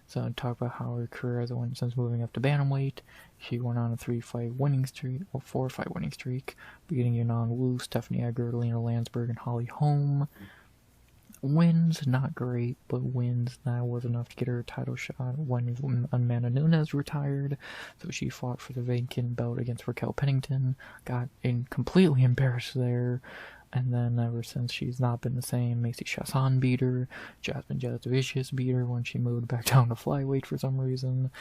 So I'd talk about how her career has went since moving up to bantamweight. She went on a 4-fight winning streak, beating Yanan Wu, Stephanie Egger, Lena Landsberg, and Holly Holm. Wins, not great, but wins. That was enough to get her a title shot when Amanda Nunes retired. So she fought for the vacant belt against Raquel Pennington. Got completely embarrassed there. And then ever since, she's not been the same. Macy Chasson beat her. Jasmine Jasovicius beat her when she moved back down to flyweight for some reason.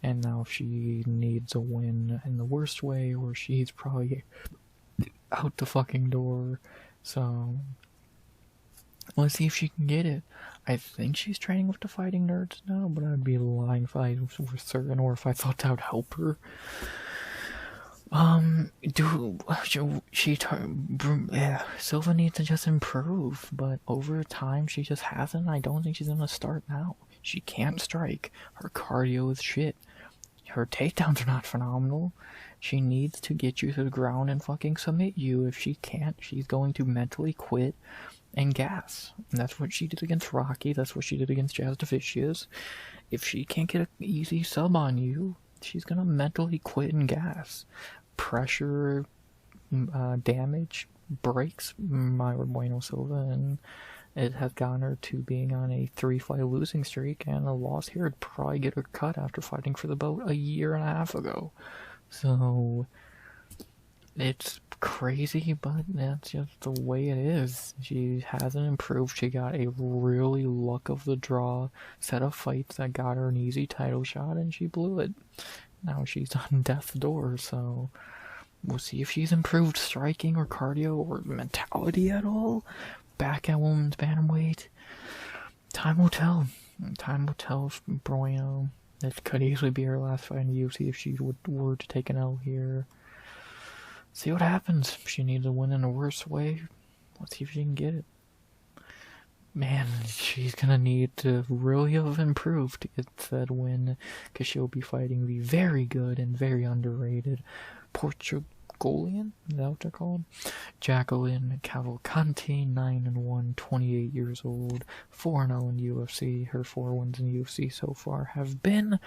And now she needs a win in the worst way, or she's probably out the fucking door. So let's see if she can get it. I think she's training with the fighting nerds now, but I'd be lying if I was certain or if I thought that would help her. Silva needs to just improve, but over time she just hasn't. I don't think she's gonna start now. She can't strike. Her cardio is shit. Her takedowns are not phenomenal. She needs to get you to the ground and fucking submit you. If she can't, she's going to mentally quit and gas. And that's what she did against Rocky. That's what she did against Jazz DeVicious. If she can't get an easy sub on you, she's gonna mentally quit and gas. Pressure, damage, breaks Mayra Bueno Silva, and it has gotten her to being on a 3-fight losing streak, and a loss here would probably get her cut after fighting for the belt a year and a half ago. So it's crazy, but that's just the way it is. She hasn't improved. She got a really luck of the draw set of fights that got her an easy title shot, and she blew it. Now she's on death's door, so we'll see if she's improved striking or cardio or mentality at all. Back at women's bantamweight, time will tell. Time will tell if Bueno. It could easily be her last fight in the UFC if she were to take an L here. See what happens. If she needs a win in a worse way, let's see if she can get it. Man, she's gonna need to really have improved to get that win, because she'll be fighting the very good and very underrated Portugalian, is that what they're called? Jacqueline Cavalcanti, 9-1, 28 years old, 4-0 in UFC. Her 4 wins in UFC so far have been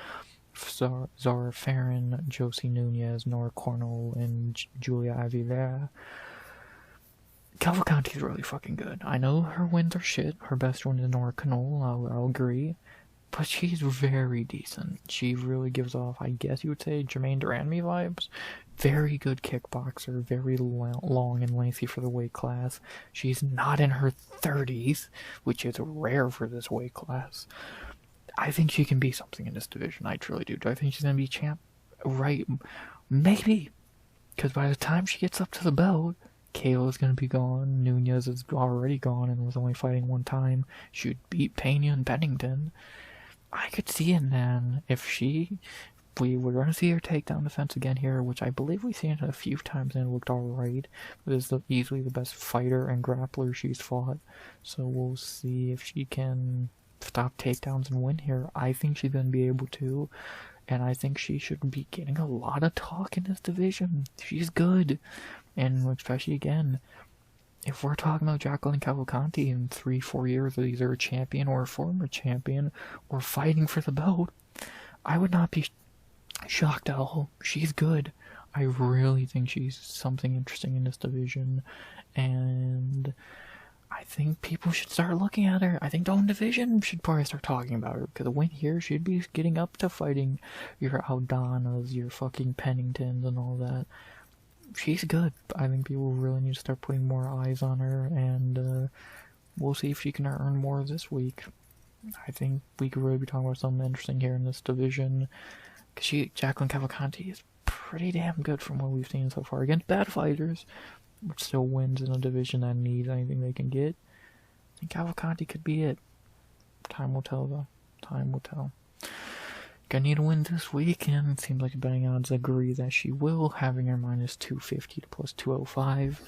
Zara Farron, Josie Nunez, Nora Cornell, and Julia Avila. Cavalcanti's really fucking good. I know her wins are shit. Her best win is Nora Cornell, I'll agree. But she's very decent. She really gives off, I guess you would say, Jermaine Duranmi vibes. Very good kickboxer, very long and lengthy for the weight class. She's not in her 30s, which is rare for this weight class. I think she can be something in this division. I truly do. Do I think she's going to be champ? Right. Maybe. Because by the time she gets up to the belt, Kayla's going to be gone. Nunez is already gone and was only fighting one time. She would beat Pena and Bennington. I could see it, man. If we were going to see her takedown defense again here, which I believe we've seen it a few times and it looked alright. It is easily the best fighter and grappler she's fought. So we'll see if she can stop takedowns and win here. I think she's going to be able to. And I think she should be getting a lot of talk in this division. She's good. And especially, again, if we're talking about Jacqueline Cavalcanti in 3-4 years, either a champion or a former champion, or fighting for the belt, I would not be shocked at all. She's good. I really think she's something interesting in this division. And I think people should start looking at her. I think the whole division should probably start talking about her, because a win here, she'd be getting up to fighting your Aldanas, your fucking Penningtons, and all that. She's good. I think people really need to start putting more eyes on her, and we'll see if she can earn more this week. I think we could really be talking about something interesting here in this division, because Jacqueline Cavalcanti is pretty damn good from what we've seen so far against bad fighters, but still wins in a division that needs anything they can get. I think Cavalcanti could be it. Time will tell, though. Time will tell. Gonna need a win this week, and it seems like the betting odds agree that she will, having her minus 250 to plus 205.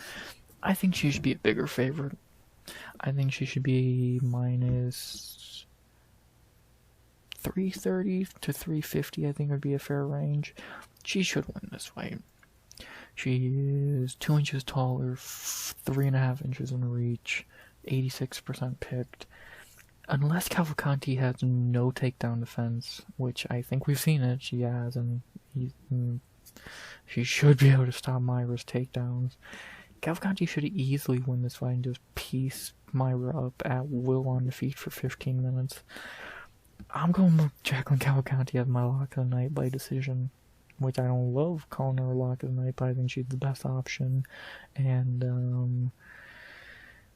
I think she should be a bigger favorite. I think she should be minus 330 to 350, I think would be a fair range. She should win this fight. She is 2 inches taller, 3.5 inches in reach, 86% picked. Unless Cavalcanti has no takedown defense, which I think we've seen it, she has, and she should be able to stop Mayra's takedowns. Cavalcanti should easily win this fight and just piece Mayra up at will on the feet for 15 minutes. I'm going with Jacqueline Cavalcanti as my lock of the night by decision, which I don't love calling her a lock of the night, but I think she's the best option, and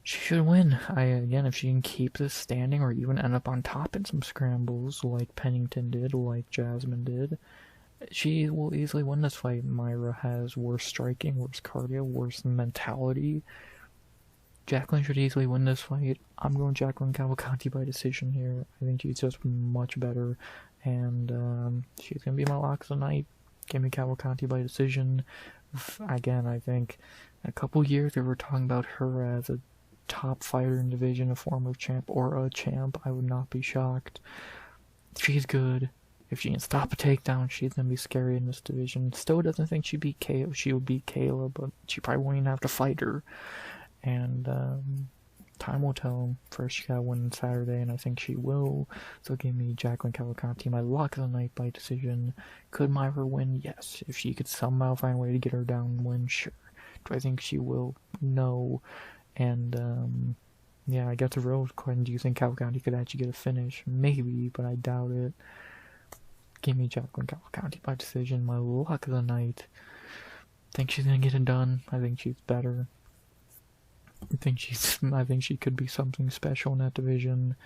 she should win. Again, if she can keep this standing or even end up on top in some scrambles like Pennington did, like Jasmine did, she will easily win this fight. Mayra has worse striking, worse cardio, worse mentality. Jacqueline should easily win this fight. I'm going Jacqueline Cavalcanti by decision here. I think she's just much better, and she's gonna be my lock of the night. Give me Cavalcanti by decision. Again, I think in a couple years, if we're talking about her as a top fighter in division, a former champ or a champ, I would not be shocked. She's good. If she can stop a takedown, she's gonna be scary in this division. Still doesn't think she would beat Kayla, but she probably won't even have to fight her. And time will tell. First, she gotta win Saturday, and I think she will. So give me Jacqueline Cavalcanti, my lock of the night by decision. Could Myra win? Yes. If she could somehow find a way to get her down and win, sure. Do I think she will? No. And yeah, I guess the real question: do you think Cavalcanti could actually get a finish? Maybe, but I doubt it. Give me Jacqueline Cavalcanti by decision, my lock of the night. Think she's gonna get it done. I think she's better. I think she could be something special in that division.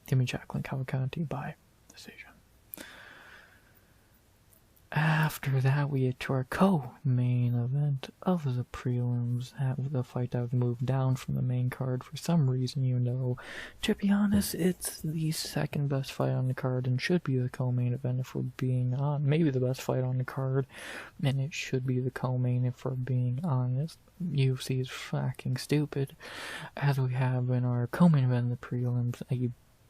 Give me Jacqueline Cavalcanti by decision. After that, we get to our co-main event of the prelims. The fight that was moved down from the main card for some reason, even though, to be honest, it's the second best fight on the card and should be the co-main event if we're being on. Maybe the best fight on the card, and it should be the co-main if we're being honest. UFC is fucking stupid. As we have in our co-main event in the prelims, a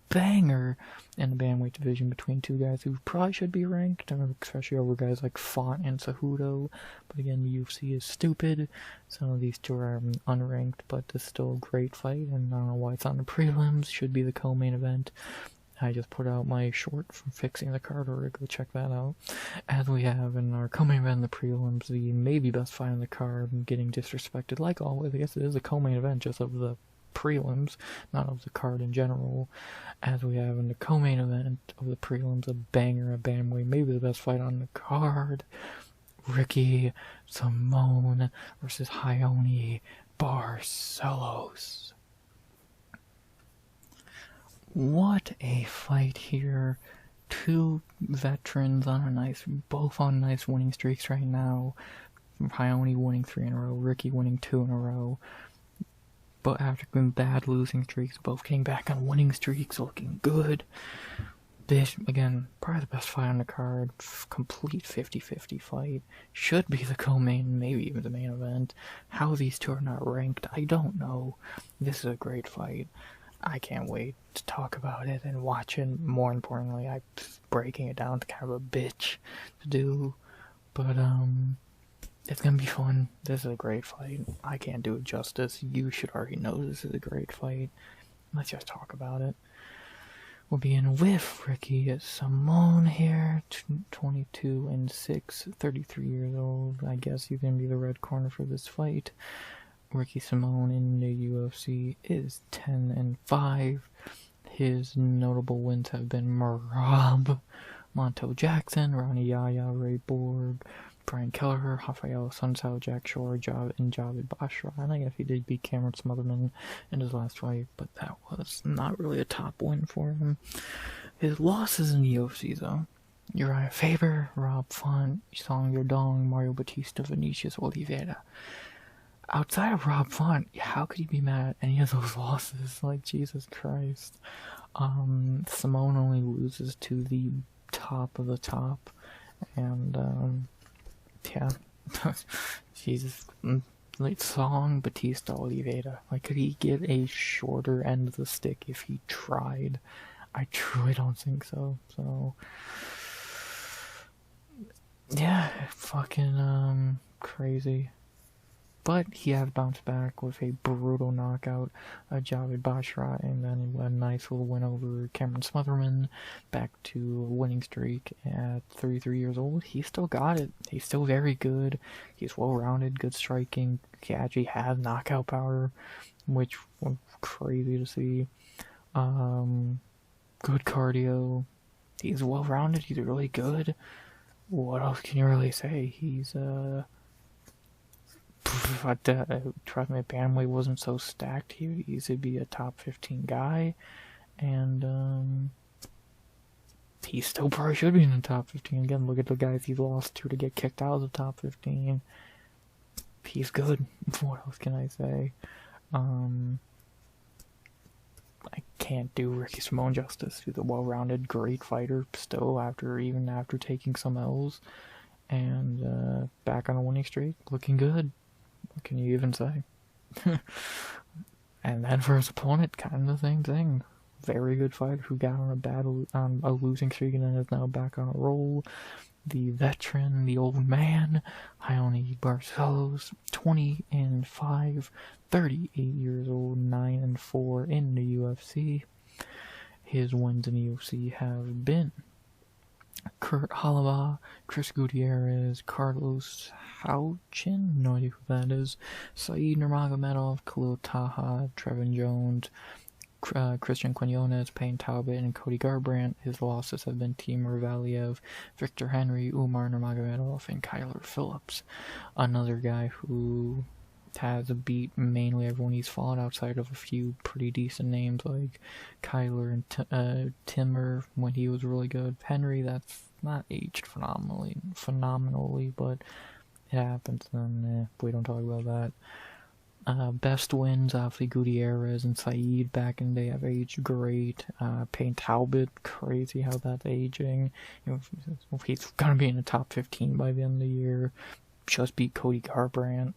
banger in the bantamweight division between two guys who probably should be ranked, especially over guys like Font and Cejudo. But again, the UFC is stupid. Some of these two are unranked, but it's still a great fight, and I don't know why it's on the prelims. Should be the co-main event. I just put out my short from fixing the card order. Go check that out. As we have in our co-main event in the prelims, the maybe best fight on the card, and getting disrespected like always. I guess it is a co-main event just of the prelims, not of the card in general. As we have in the co-main event of the prelims, a banger, a bantamweight, maybe the best fight on the card. Ricky Simone versus Raoni Barcelos. What a fight here. Two veterans on both on nice winning streaks right now. Raoni winning 3 in a row, Ricky winning 2 in a row. But after going bad losing streaks, both came back on winning streaks, looking good. This, again, probably the best fight on the card. Complete 50-50 fight. Should be the co-main, maybe even the main event. How these two are not ranked, I don't know. This is a great fight. I can't wait to talk about it and watch it. More importantly, I'm breaking it down to kind of a bitch to do. But, it's gonna be fun. This is a great fight. I can't do it justice. You should already know this is a great fight. Let's just talk about it. We'll be in with Ricky Simone here, 22-6, 33 years old. I guess he's gonna be the red corner for this fight. Ricky Simone in the UFC is 10-5. His notable wins have been Merab, Montel Jackson, Ronnie Yaya, Ray Borg, Brian Kelleher, Rafael Sunsao, Jack Shore, and Javid Bashra. And I guess he did beat Cameron Smotherman in his last fight, but that was not really a top win for him. His losses in the UFC, though: Uriah Faber, Rob Font, Song Yordong, Mario Batista, Vinicius Oliveira. Outside of Rob Font, how could he be mad at any of those losses? Like, Jesus Christ. Simone only loses to the top of the top, and yeah, Jesus, like Song, Batista, Oliveira. Like, could he get a shorter end of the stick if he tried? I truly don't think so. So, yeah, fucking crazy. But he has bounced back with a brutal knockout of Javid Bashra, and then a nice little win over Cameron Smotherman, back to a winning streak at 33 years old. He still got it. He's still very good. He's well-rounded, good striking. He actually has knockout power, which was crazy to see. Good cardio. He's well-rounded. He's really good. What else can you really say? He's, trust me, Bantamweight wasn't so stacked, he would easily be a top 15 guy, and he still probably should be in the top 15. Again, look at the guys he's lost to get kicked out of the top 15. He's good. What else can I say? I can't do Ricky Simone justice. He's a well-rounded, great fighter still, even after taking some L's. And back on a winning streak, looking good. What can you even say? And then for his opponent, kind of the same thing. Very good fighter who got on a losing streak and then is now back on a roll. The veteran, the old man, Raoni Barcelos, 20-5, 38 years old, 9-4 in the UFC. His wins in the UFC have been Kurt Halava, Chris Gutierrez, Carlos Houchin, no idea who that is, Saeed Nurmagomedov, Khalil Taha, Trevin Jones, Christian Quinones, Payne Talbot, and Cody Garbrandt. His losses have been Timur Valiev, Victor Henry, Umar Nurmagomedov, and Kyler Phillips. Another guy who has beat mainly everyone he's fought outside of a few pretty decent names like Kyler and Timur when he was really good. Henry, that's not aged phenomenally, but it happens, and we don't talk about that. Best wins, obviously Gutierrez and Saeed back in the day have aged great. Payne Talbot, crazy how that's aging. He's gonna be in the top 15 by the end of the year. Just beat Cody Garbrandt.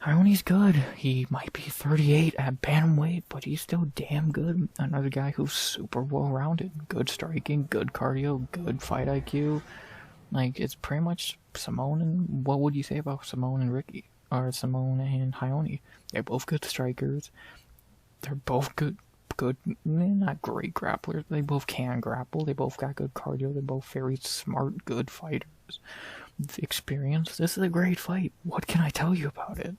Raoni's good. He might be 38 at bantamweight, but he's still damn good. Another guy who's super well-rounded. Good striking, good cardio, good fight IQ. Like, it's pretty much Simone and... What would you say about Simone and Ricky? Or Simone and Raoni? They're both good strikers. They're both good, not great grapplers. They both can grapple. They both got good cardio. They're both very smart, good fighters. Experience. This is a great fight. What can I tell you about it?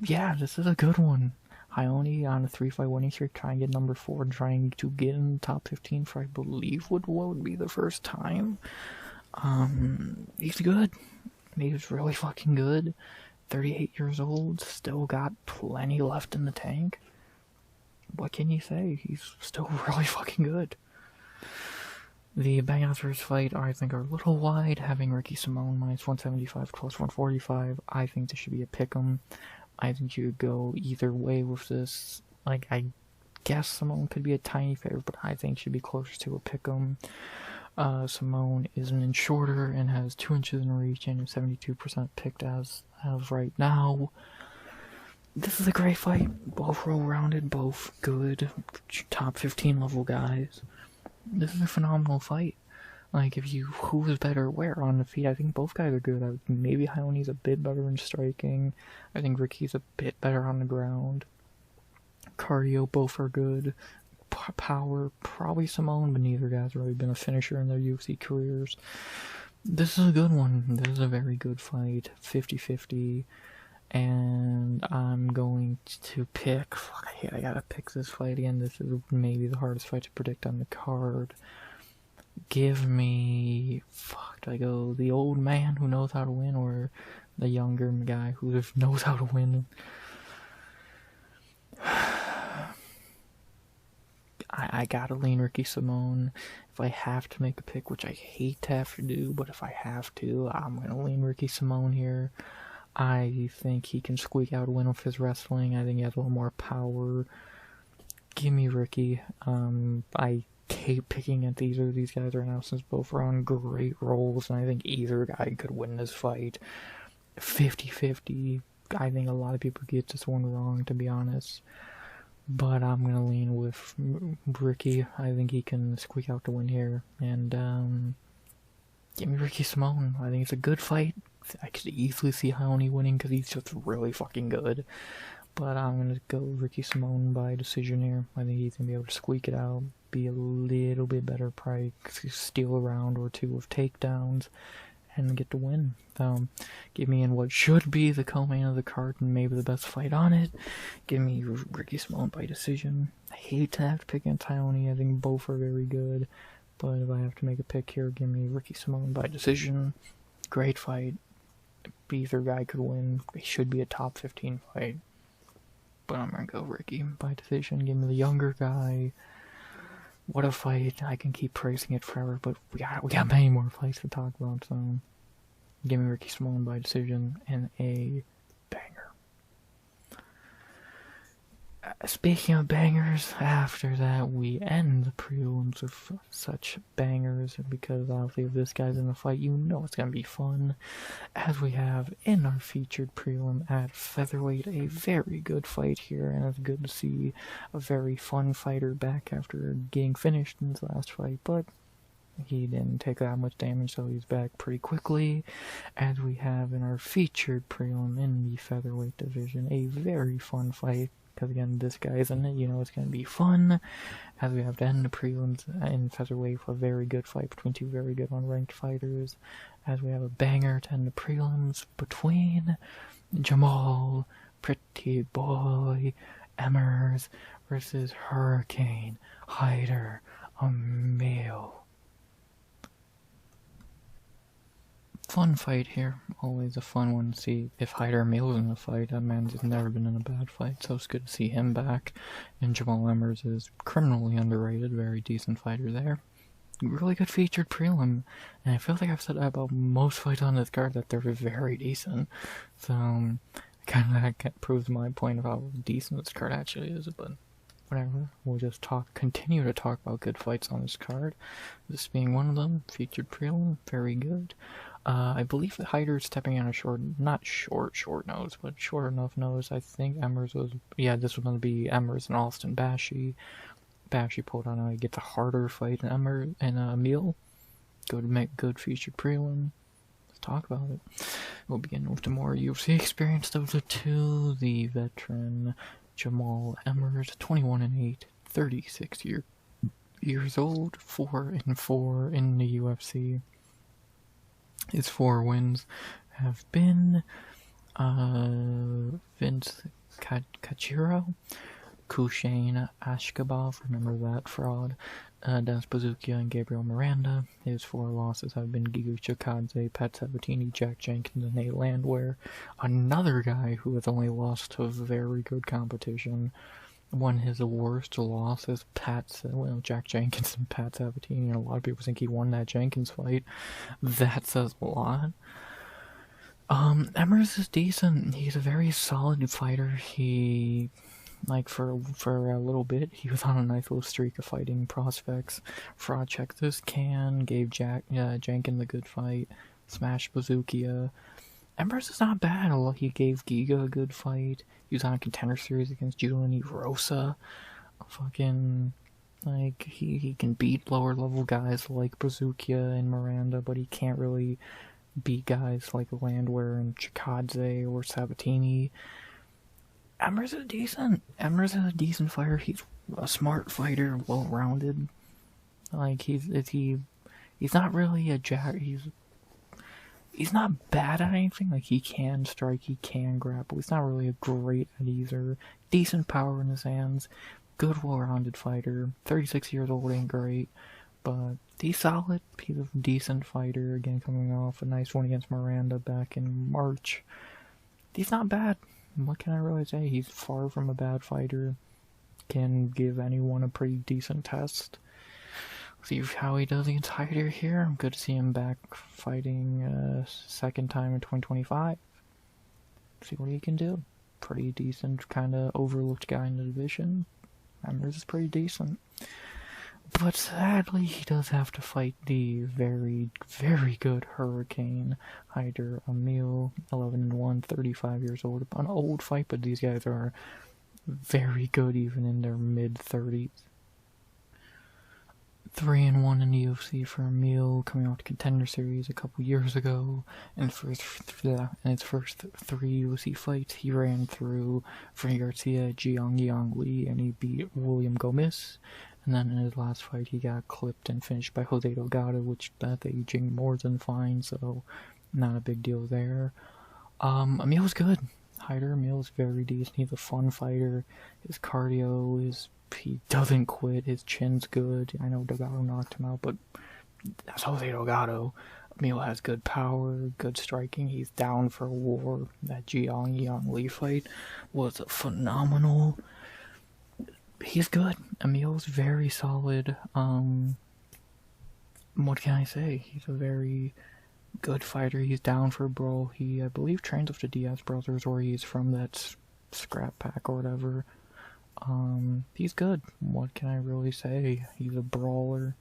Yeah, this is a good one. Raoni on a 3-fight winning streak, trying to get number 4, trying to get in the top 15 for I believe what would be the first time. He's good. He's really fucking good. 38 years old, still got plenty left in the tank. What can you say? He's still really fucking good. The bangouts for his fight I think are a little wide, having Ricky Simone minus 175 plus 145. I think this should be a pick'em. I think you could go either way with this. Like, I guess Simone could be a tiny favorite, but I think should be closer to a pick'em. Simone is an inch shorter and has 2 inches in reach and is 72% picked as of right now. This is a great fight. Both well-rounded, both good, top 15 level guys. This is a phenomenal fight. Like, who is better where on the feet? I think both guys are good. Maybe Raoni's a bit better in striking. I think Ricky's a bit better on the ground. Cardio, both are good. Power, probably Simone, but neither guy's really been a finisher in their UFC careers. This is a good one. This is a very good fight. 50-50. And I'm going to pick... I gotta pick this fight again. This is maybe the hardest fight to predict on the card. Give me... do I go the old man who knows how to win, or the younger guy who knows how to win? I gotta lean Ricky Simone. If I have to make a pick, which I hate to have to do, but if I have to, I'm gonna lean Ricky Simone here. I think he can squeak out a win with his wrestling. I think he has a little more power. Give me Ricky. I hate picking at either of these guys right now since both are on great rolls, and I think either guy could win this fight. 50-50. I think a lot of people get this one wrong, to be honest. But I'm gonna lean with Ricky. I think he can squeak out the win here. And give me Ricky Simone. I think it's a good fight. I could easily see Raoni winning because he's just really fucking good. But I'm gonna go Ricky Simone by decision here. I think he's gonna be able to squeak it out, be a little bit better, probably steal a round or two of takedowns, and get the win. Give me in what should be the co-main of the card and maybe the best fight on it. Give me Ricky Simone by decision. I hate to have to pick against Raoni. I think both are very good. But if I have to make a pick here, give me Ricky Simone by decision. Great fight. Either guy could win. It should be a top 15 fight. But I'm gonna go Ricky by decision. Give me the younger guy. What a fight. I can keep praising it forever, but we got many more fights to talk about, so give me Ricky Simone by decision and a banger. Speaking of bangers, after that we end the prelims with such bangers, because obviously if this guy's in the fight, you know it's gonna be fun. As we have in our featured prelim at featherweight, a very good fight here, and it's good to see a very fun fighter back after getting finished in his last fight, but he didn't take that much damage, so he's back pretty quickly. As we have in our featured prelim in the featherweight division, a very fun fight, because again, this guy's in it, you know it's going to be fun. As we have to end the prelims in featherweight for a very good fight between two very good unranked fighters. As we have a banger to end the prelims between Jamal Pretty Boy Emmers versus Hurricane Hyder Amil. Fun fight here. Always a fun one to see. If Hyder Amil's in the fight, that man's never been in a bad fight, so it's good to see him back. And Jamal Emmers is criminally underrated, very decent fighter there. Really good featured prelim, and I feel like I've said that about most fights on this card, that they're very decent. So, kind of proves my point of how decent this card actually is, but whatever. We'll just continue to talk about good fights on this card. This being one of them, featured prelim, very good. I believe that Hyder's stepping on a not short nose, but short enough nose. I think Emmers was, yeah, this was going to be Emmers and Austin Bashi. Bashi pulled on he gets a harder fight than Emmers and Amil. Go to make good featured prelim. Let's talk about it. We'll begin with the more UFC experienced of the two. The veteran Jamal Emmers, 21-8, 36 years old, 4-4 in the UFC. His 4 wins have been Vince Cachiro, Kushain Ashkabov, remember that fraud, Dennis Bazukia, and Gabriel Miranda. His 4 losses have been Giga Chikadze, Pat Sabatini, Jack Jenkins, and Nate Landwehr. Another guy who has only lost to very good competition. One his worst loss is Jack Jenkins and Pat Sabatini, and a lot of people think he won that Jenkins fight. That says a lot. Emmers is decent. He's a very solid fighter. He, like, for a little bit, he was on a nice little streak of fighting prospects. Fraud checked this gave Jenkins a good fight, smashed Bazukia. Emmers is not bad. He gave Giga a good fight. He was on a contender series against Giuliani Rosa. Fucking, like, he can beat lower level guys like Bazukia and Miranda, but he can't really beat guys like Landwehr and Chikadze or Sabatini. Emmers is decent. Emmers is a decent fighter. He's a smart fighter, well-rounded. Like, he's not really a jack. He's not bad at anything. Like, he can strike, he can grapple. He's not really a great at either. Decent power in his hands. Good, well-rounded fighter. 36 years old ain't great, but he's solid. He's a decent fighter. Again, coming off a nice one against Miranda back in March. He's not bad. What can I really say? He's far from a bad fighter. Can give anyone a pretty decent test. See how he does against Hyder here. I'm good to see him back fighting second time in 2025. See what he can do. Pretty decent, kind of overlooked guy in the division. Emmers is pretty decent. But sadly, he does have to fight the very, very good Hurricane Hyder Amil, 11-1, 35 years old. An old fight, but these guys are very good even in their mid-30s. 3-1 in the UFC for Amil, coming off the Contender Series a couple years ago. In its first 3 UFC fights, he ran through Frankie Garcia, Jiang Li, and he beat William Gomez. And then in his last fight, he got clipped and finished by Jose Delgado, which that's aging more than fine, so not a big deal there. Amil's good. Hyder Amil is very decent. He's a fun fighter. His cardio is... he doesn't quit. His chin's good. I know Delgado knocked him out, but that's Jose Delgado. Amil has good power, good striking. He's down for war. That Jiang Li fight was phenomenal. He's good. Amil's very solid. What can I say? He's a very good fighter. He's down for a brawl. He, I believe, trains with the Diaz brothers, or he's from that scrap pack or whatever. He's good. What can I really say? He's a brawler.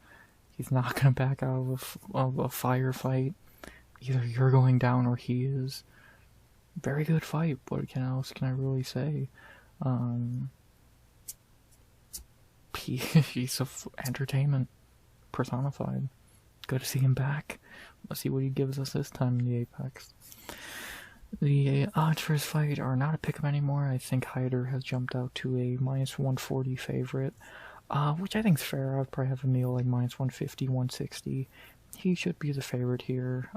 He's not gonna back out of a firefight. Either you're going down or he is. Very good fight. What else can I really say? He's entertainment personified. Good to see him back. Let's see what he gives us this time in the Apex. The odds for his fight are not a pick'em anymore. I think Hyder has jumped out to a -140 favorite, which I think is fair. I'd probably have a meal like -150, 160. He should be the favorite here.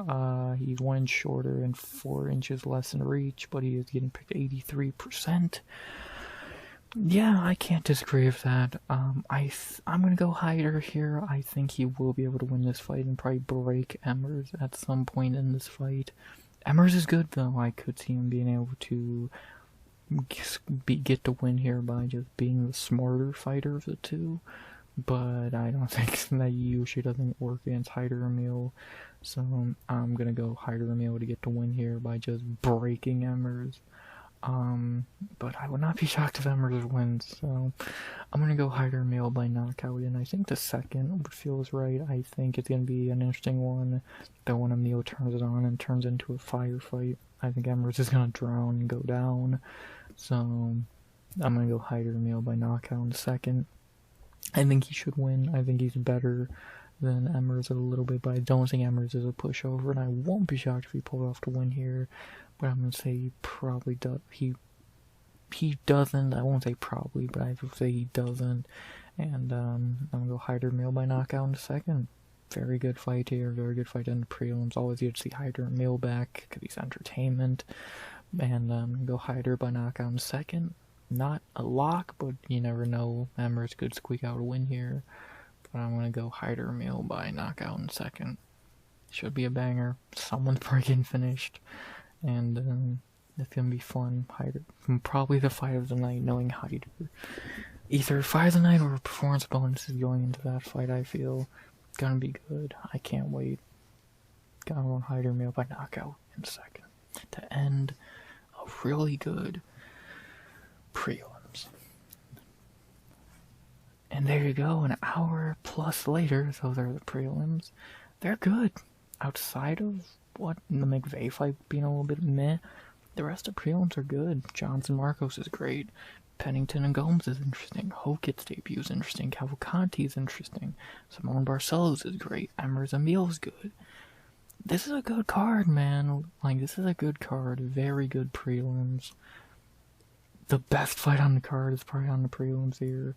He's 1 inch shorter and 4 inches less in reach, but he is getting picked 83%. Yeah, I can't disagree with that. I'm gonna go Hyder here. I think he will be able to win this fight and probably break Emmers at some point in this fight. Emmers is good though. I could see him being able to get the win here by just being the smarter fighter of the two. But I don't think that usually doesn't work against Hyder Emil. So I'm gonna go Hyder Emil to get the win here by just breaking Emmers. But I would not be shocked if Emmers wins, so I'm gonna go Hyder Emil by knockout, and I think the second feels right. I think it's gonna be an interesting one, that when Emil turns it on and turns into a firefight, I think Emmers is gonna drown and go down, so I'm gonna go Hyder Emil by knockout in the second. I think he should win. I think he's better than Emmers a little bit, but I don't think Emmers is a pushover, and I won't be shocked if he pulled off the win here. But I'm gonna say he probably does. He doesn't. I won't say probably, but I would say he doesn't. And I'm gonna go Hyder Emil by knockout in the second. Very good fight here. Very good fight in the prelims. Always good to see Hyder Emil back because he's entertainment. And I'm gonna go Hyder by knockout in the second. Not a lock, but you never know. Emmers could squeak out a win here. But I'm gonna go Hyder Emil by knockout in the second. Should be a banger. Someone's probably getting finished. And it's gonna be fun. Hyder, probably the fight of the night, knowing Hyder. Either fight of the night or performance bonuses going into that fight, I feel. Gonna be good. I can't wait. Gonna go Hyder Emil by knockout in a second. To end a really good prelims. And there you go, an hour plus later, those are the prelims. They're good. Outside of what the McVeigh fight being a little bit meh, the rest of the prelims are good. Johnson Marcos is great. Pennington and Gomes is interesting. Hokett's debut is interesting. Cavalcanti is interesting. Simone Barcelos is great. Emmers Emil is good. This is a good card, man. Like, this is a good card. Very good prelims. The best fight on the card is probably on the prelims here.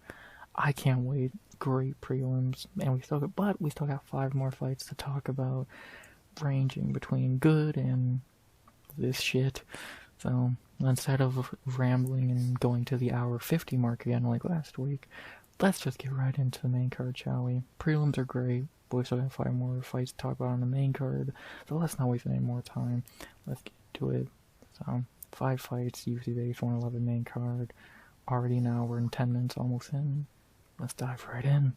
I can't wait. Great prelims. And we still got 5 more fights to talk about, ranging between good and this shit. So instead of rambling and going to the hour 50 mark again like last week, let's just get right into the main card, shall we? Prelims are great, but we still have 5 more fights to talk about on the main card, so let's not waste any more time. Let's get to it. So 5 fights, UFC Vegas 111 main card. Already now we're in 10 minutes almost in. Let's dive right in.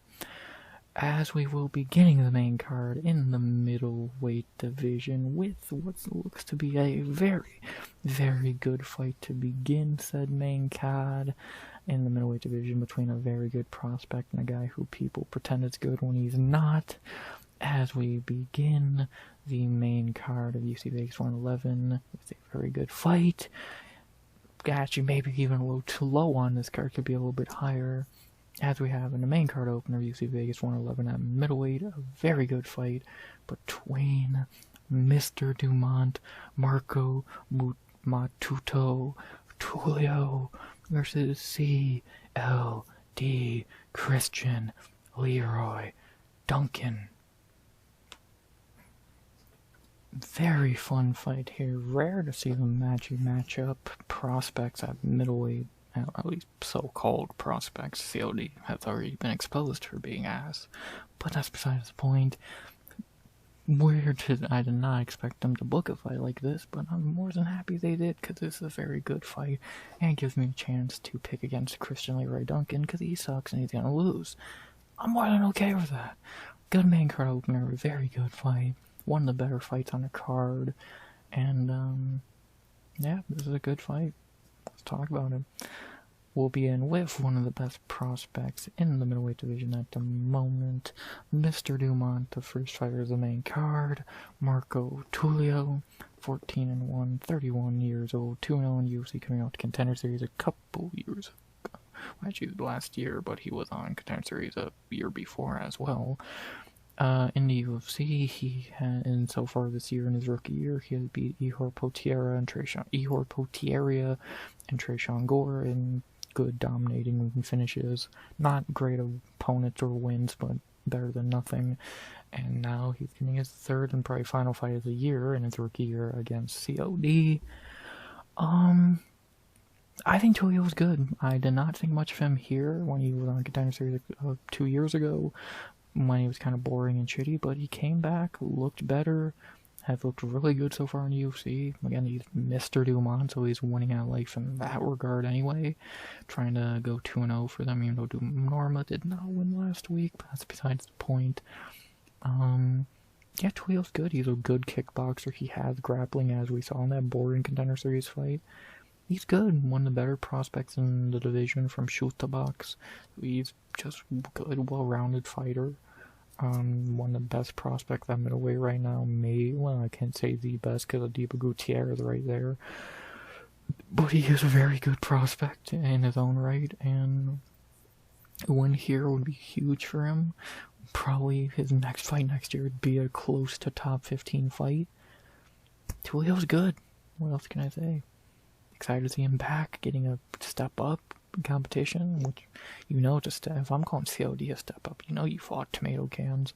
As we will be beginning the main card in the middleweight division with what looks to be a very, very good fight to begin said main card in the middleweight division between a very good prospect and a guy who people pretend is good when he's not. As we begin the main card of UFC Vegas 111 with a very good fight. Actually, maybe even a little too low on this card, could be a little bit higher. As we have in the main card opener of UFC Vegas 111 at middleweight, a very good fight between Mr. Dumont, Marco Matuto, Tulio versus CLD Christian Leroy Duncan. Very fun fight here. Rare to see them match up prospects at middleweight. At least so-called prospects. CLD has already been exposed for being ass, but that's besides the point. I did not expect them to book a fight like this, but I'm more than happy they did, because this is a very good fight, and it gives me a chance to pick against Christian Leroy Duncan, because he sucks and he's gonna lose. I'm more than okay with that. Good main card opener, very good fight, one of the better fights on the card, and yeah, this is a good fight. Let's talk about it. we'll be in with one of the best prospects in the middleweight division at the moment, Mr. Dumont, the first fighter of the main card, Marco Tulio, 14-1, 31 years old, 2-0 in UFC, coming out to Contender Series a couple years ago. Actually, last year, but he was on Contender Series a year before as well. In the UFC, he had, and so far this year, in his rookie year, he has beat Ihor Potieria and Tresean Gore in good dominating finishes. Not great opponents or wins, but better than nothing. And now he's getting his third and probably final fight of the year in his rookie year against COD. I think Tulio was good. I did not think much of him here when he was on Contender Series 2 years ago, when he was kind of boring and shitty, but he came back, looked better, has looked really good so far in UFC. Again, he's Mr. Dumont, so he's winning at life in that regard anyway. Trying to go 2-0 for them, even though Norma did not win last week, but that's besides the point. Yeah, Tulio's good. He's a good kickboxer. He has grappling, as we saw in that boring Contender Series fight. He's good. One of the better prospects in the division from Shoot to Box. He's just good, well-rounded fighter. One of the best prospects at middleweight right now. Well, I can't say the best because Adiba Gutierrez is right there. But he is a very good prospect in his own right, and a win here would be huge for him. Probably his next fight next year would be a close to top 15 fight. Tulio's good. What else can I say? Excited to see him back, getting a step up in competition, which, you know, if I'm calling COD a step up, you know you fought tomato cans.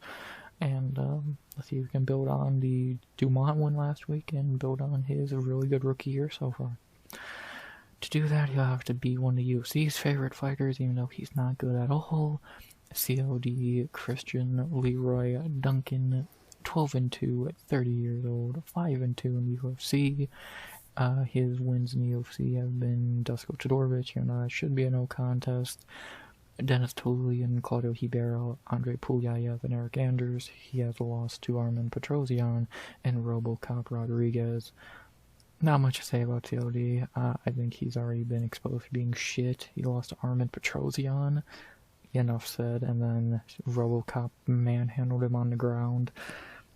And let's see if we can build on the Dumont win last week and build on his really good rookie year so far. To do that, he'll have to be one of the UFC's favorite fighters, even though he's not good at all. COD Christian Leroy Duncan, 12-2 at 30 years old, 5-2 in the UFC. His wins in the UFC have been Dusko Todorovic, that should be a no contest. Dennis Tulian, Claudio Ribeiro, Andre Pulyayev, and Eric Anders. He has lost to Armin Petrosian and Robocop Rodriguez. Not much to say about COD. I think he's already been exposed for being shit. He lost to Armin Petrosian. Enough said. And then Robocop manhandled him on the ground.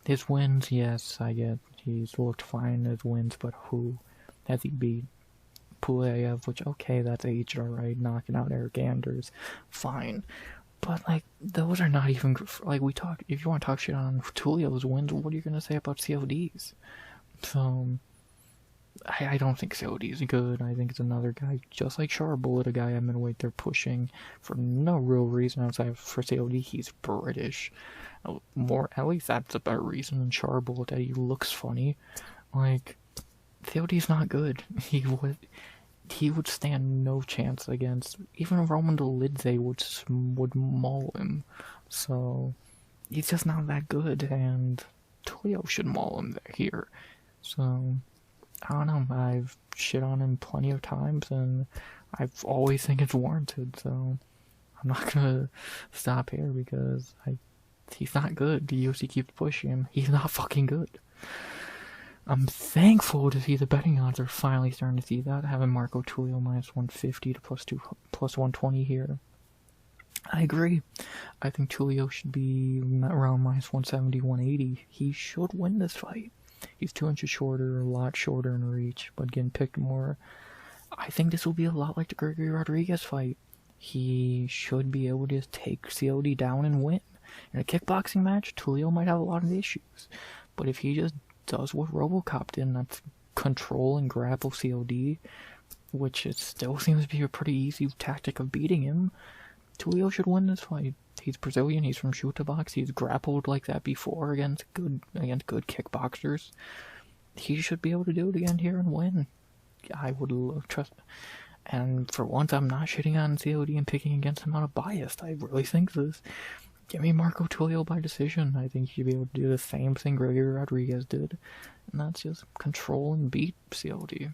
His wins, yes, I get. He's looked fine as wins, but who has he beat? Pulayev, which, okay, that's aged alright, knocking out Eric Anders, fine. But, like, those are not even, like, if you want to talk shit on Tulio's wins, what are you going to say about COD's? So, I don't think COD is good. I think it's another guy, just like Charbullet, a guy at middleweight they're pushing for no real reason outside of, for COD, he's British. At least that's a better reason than Charbullet, that he looks funny. Like, COD's not good. He would stand no chance against, even Roman Dolidze would maul him. So, he's just not that good, and Tulio should maul him here. So, I don't know, I've shit on him plenty of times, and I've always think it's warranted, so I'm not gonna stop here because he's not good. The UFC keeps pushing him. He's not fucking good. I'm thankful to see the betting odds are finally starting to see that, having Marco Tulio minus 150 to plus 120 here. I agree. I think Tulio should be around minus 170, 180. He should win this fight. He's 2 inches shorter, a lot shorter in reach, but getting picked more. I think this will be a lot like the Gregory Rodriguez fight. He should be able to take COD down and win. In a kickboxing match, Tulio might have a lot of issues, but if he just does what Robocop did, and that's control and grapple COD, which it still seems to be a pretty easy tactic of beating him, Tulio should win this fight. He's Brazilian, he's from Shoot to Box, he's grappled like that before against good kickboxers. He should be able to do it again here and win. I would trust. And for once, I'm not shitting on COD and picking against him out of bias. I really think this. Give me Marco Tulio by decision. I think he should be able to do the same thing Gregory Rodriguez did. And that's just control and beat COD.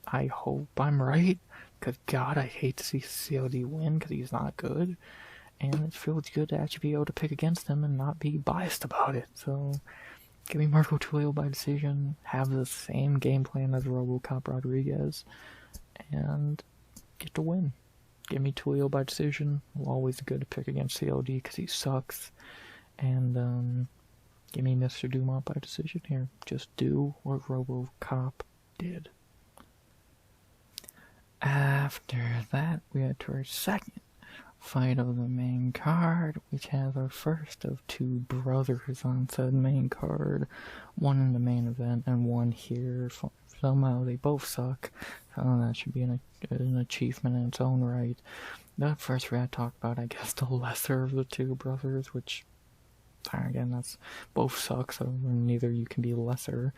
I hope I'm right. Because, God, I hate to see COD win because he's not good. And it feels good to actually be able to pick against him and not be biased about it. So, give me Marco Tulio by decision. Have the same game plan as Robocop Rodriguez. And get to win. Give me Tulio by decision. Always good to pick against CLD because he sucks. And give me Mr. Dumont by decision here. Just do what RoboCop did. After that, we had to our second fight of the main card, which has our first of two brothers on said main card. One in the main event and one here. Somehow they both suck. So that should be an achievement in its own right. But first we had to talk about, I guess, the lesser of the two brothers, which, again, that's both suck, so neither you can be lesser.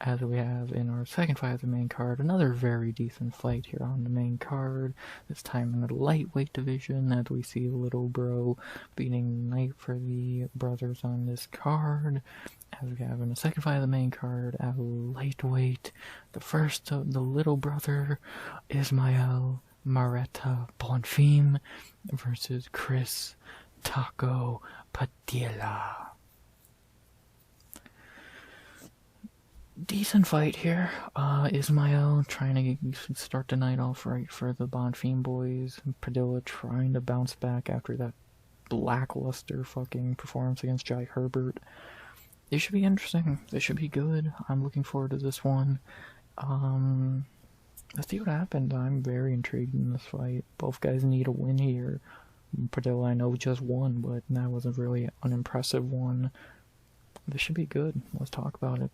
As we have in our second fight of the main card, another very decent fight here on the main card, this time in the lightweight division, as we see Little Bro beating Knight for the brothers on this card. As we have in the second fight of the main card, at lightweight, the first of the little brother, Ismael Mareta Bonfim, versus Chris Taco Padilla. Decent fight here. Ismael trying to start the night off right for the Bonfim boys. Padilla trying to bounce back after that lackluster fucking performance against Jai Herbert. This should be interesting. This should be good. I'm looking forward to this one. Let's see what happens. I'm very intrigued in this fight. Both guys need a win here. Padilla, I know, just won, but that wasn't really an impressive one. This should be good. Let's talk about it.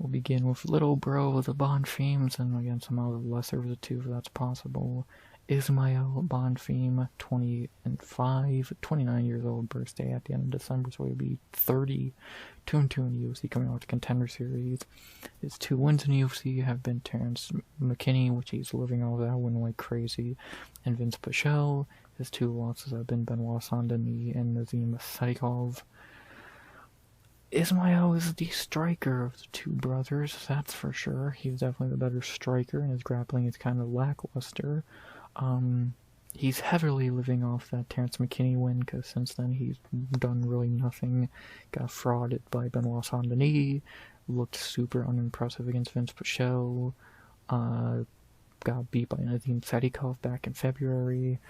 We'll begin with Little Bro, the Bonfims, and again, somehow the lesser of the two, if that's possible. Ismael Bonfim, 20-5, 29 years old, birthday at the end of December, so he'll be 30, 2-2 in the UFC, coming out to Contender Series. His 2 wins in the UFC have been Terrence McKinney, which he's living off that win like crazy, and Vince Pichel. His 2 losses have been Benoit Saint-Denis and Nazim Sadikov. Ismael is the striker of the 2 brothers, that's for sure. He's definitely the better striker, and his grappling is kind of lackluster. He's heavily living off that Terrence McKinney win, because since then he's done really nothing. Got frauded by Benoit Saint-Denis, looked super unimpressive against Vince Pichel, got beat by Nazim Sadikov back in February.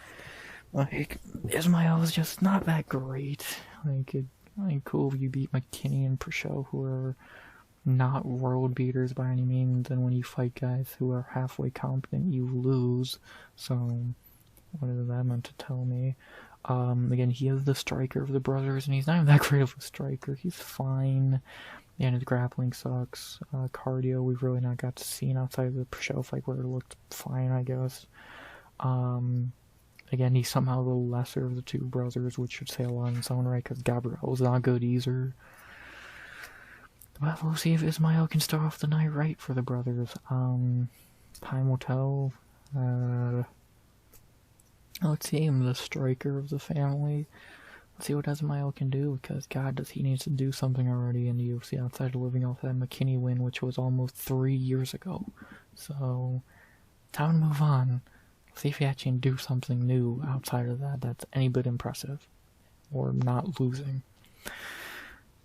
Ismael is just not that great. Cool if you beat McKinney and Pichel, who are not world beaters by any means, and when you fight guys who are halfway competent, you lose. So, what is that meant to tell me? Again, he is the striker of the brothers, and he's not even that great of a striker. He's fine, and his grappling sucks. Cardio, we've really not got to see outside of the Pichel fight, where it looked fine, I guess. Again, he's somehow the lesser of the 2 brothers, which should say a lot in its own right, because Gabriel's not good either. But we'll see if Ismael can start off the night right for the brothers. Time will tell. Let's see him, the striker of the family. Let's see what Ismael can do, because God, does he need to do something already in the UFC outside of living off that McKinney win, which was almost 3 years ago. So, time to move on. See if he actually can do something new outside of that that's any bit impressive, or not losing.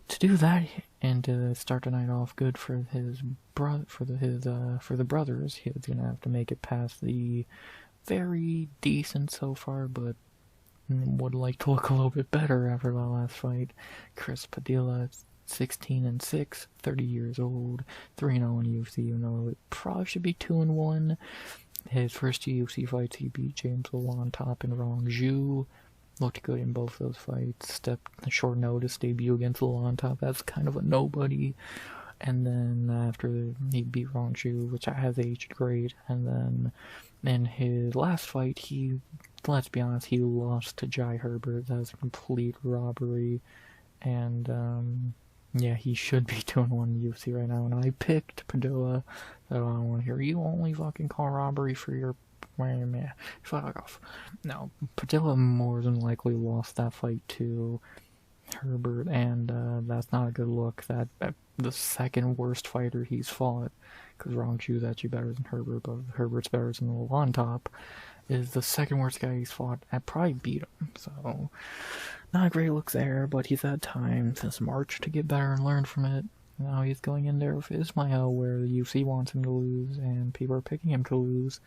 To do that and to start the night off good for his for the brothers, he's gonna have to make it past the very decent so far, but would like to look a little bit better after the last fight. Chris Padilla, 16-6, 30 years old, 3-0 in UFC, even though it probably should be 2-1. His first UFC fights, he beat James Lawantop in Rong Zhu. Looked good in both those fights. Stepped short notice debut against Lawantop as kind of a nobody. And then after he beat Rong Zhu, which has aged great. And then in his last fight, let's be honest, he lost to Jai Herbert. That was a complete robbery. And yeah, he should be 2-1 in the UFC right now. And I picked Padilla. So I don't want to hear you only fucking call robbery for your man. Fuck off. No, Padilla more than likely lost that fight to Herbert, and that's not a good look. That the second worst fighter he's fought, because Rong Zhu's actually better than Herbert, but Herbert's better than the on top, is the second worst guy he's fought. I probably beat him, so not a great look there, but he's had time since March to get better and learn from it. Now he's going in there with Ismael, where the UFC wants him to lose, and people are picking him to lose.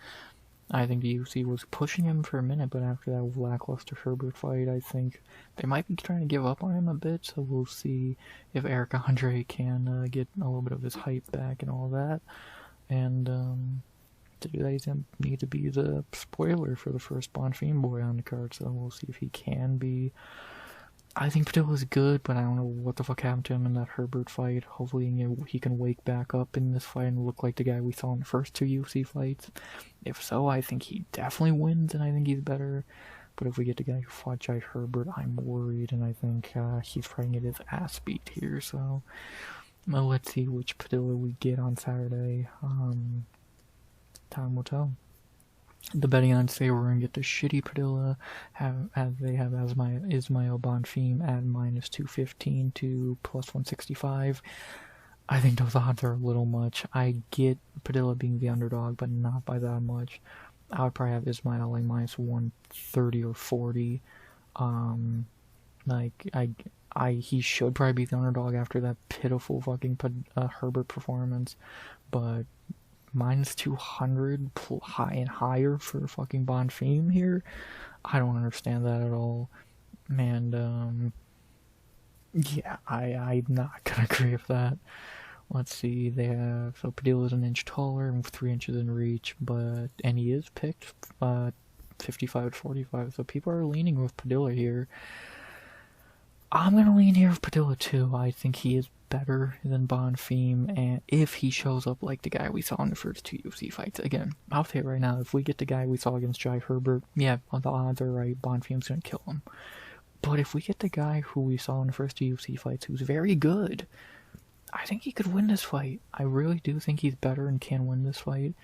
I think the UFC was pushing him for a minute, but after that lackluster Herbert fight, I think they might be trying to give up on him a bit, so we'll see if Eric Andre can get a little bit of his hype back and all that. And to do that, he's going to need to be the spoiler for the first Bonfim boy on the card, so we'll see if he can be. I think Padilla's good, but I don't know what the fuck happened to him in that Herbert fight. Hopefully he can wake back up in this fight and look like the guy we saw in the first two UFC fights. If so, I think he definitely wins, and I think he's better. But if we get the guy who fought Jai Herbert, I'm worried, and I think he's probably get his ass beat here. So let's see which Padilla we get on Saturday. Time will tell. The betting odds say we're going to get the shitty Padilla, as they have Ismail Bonfim at -215 to +165. I think those odds are a little much. I get Padilla being the underdog, but not by that much. I would probably have Ismail like -130 or 40. He should probably be the underdog after that pitiful fucking Herbert performance, but -200 high and higher for fucking Bonfim here. I don't understand that at all. And yeah, I'm not gonna agree with that. Let's see, they have, so Padilla's an inch taller and 3 inches in reach, and he is picked 55 to 45, so people are leaning with Padilla here. I'm gonna lean here with Padilla too. I think he is better than Bonfim, and if he shows up like the guy we saw in the first two UFC fights. Again, I'll say it right now, if we get the guy we saw against Jai Herbert, yeah, the odds are right, Bonfim's gonna kill him. But if we get the guy who we saw in the first two UFC fights, who's very good, I think he could win this fight. I really do think he's better and can win this fight.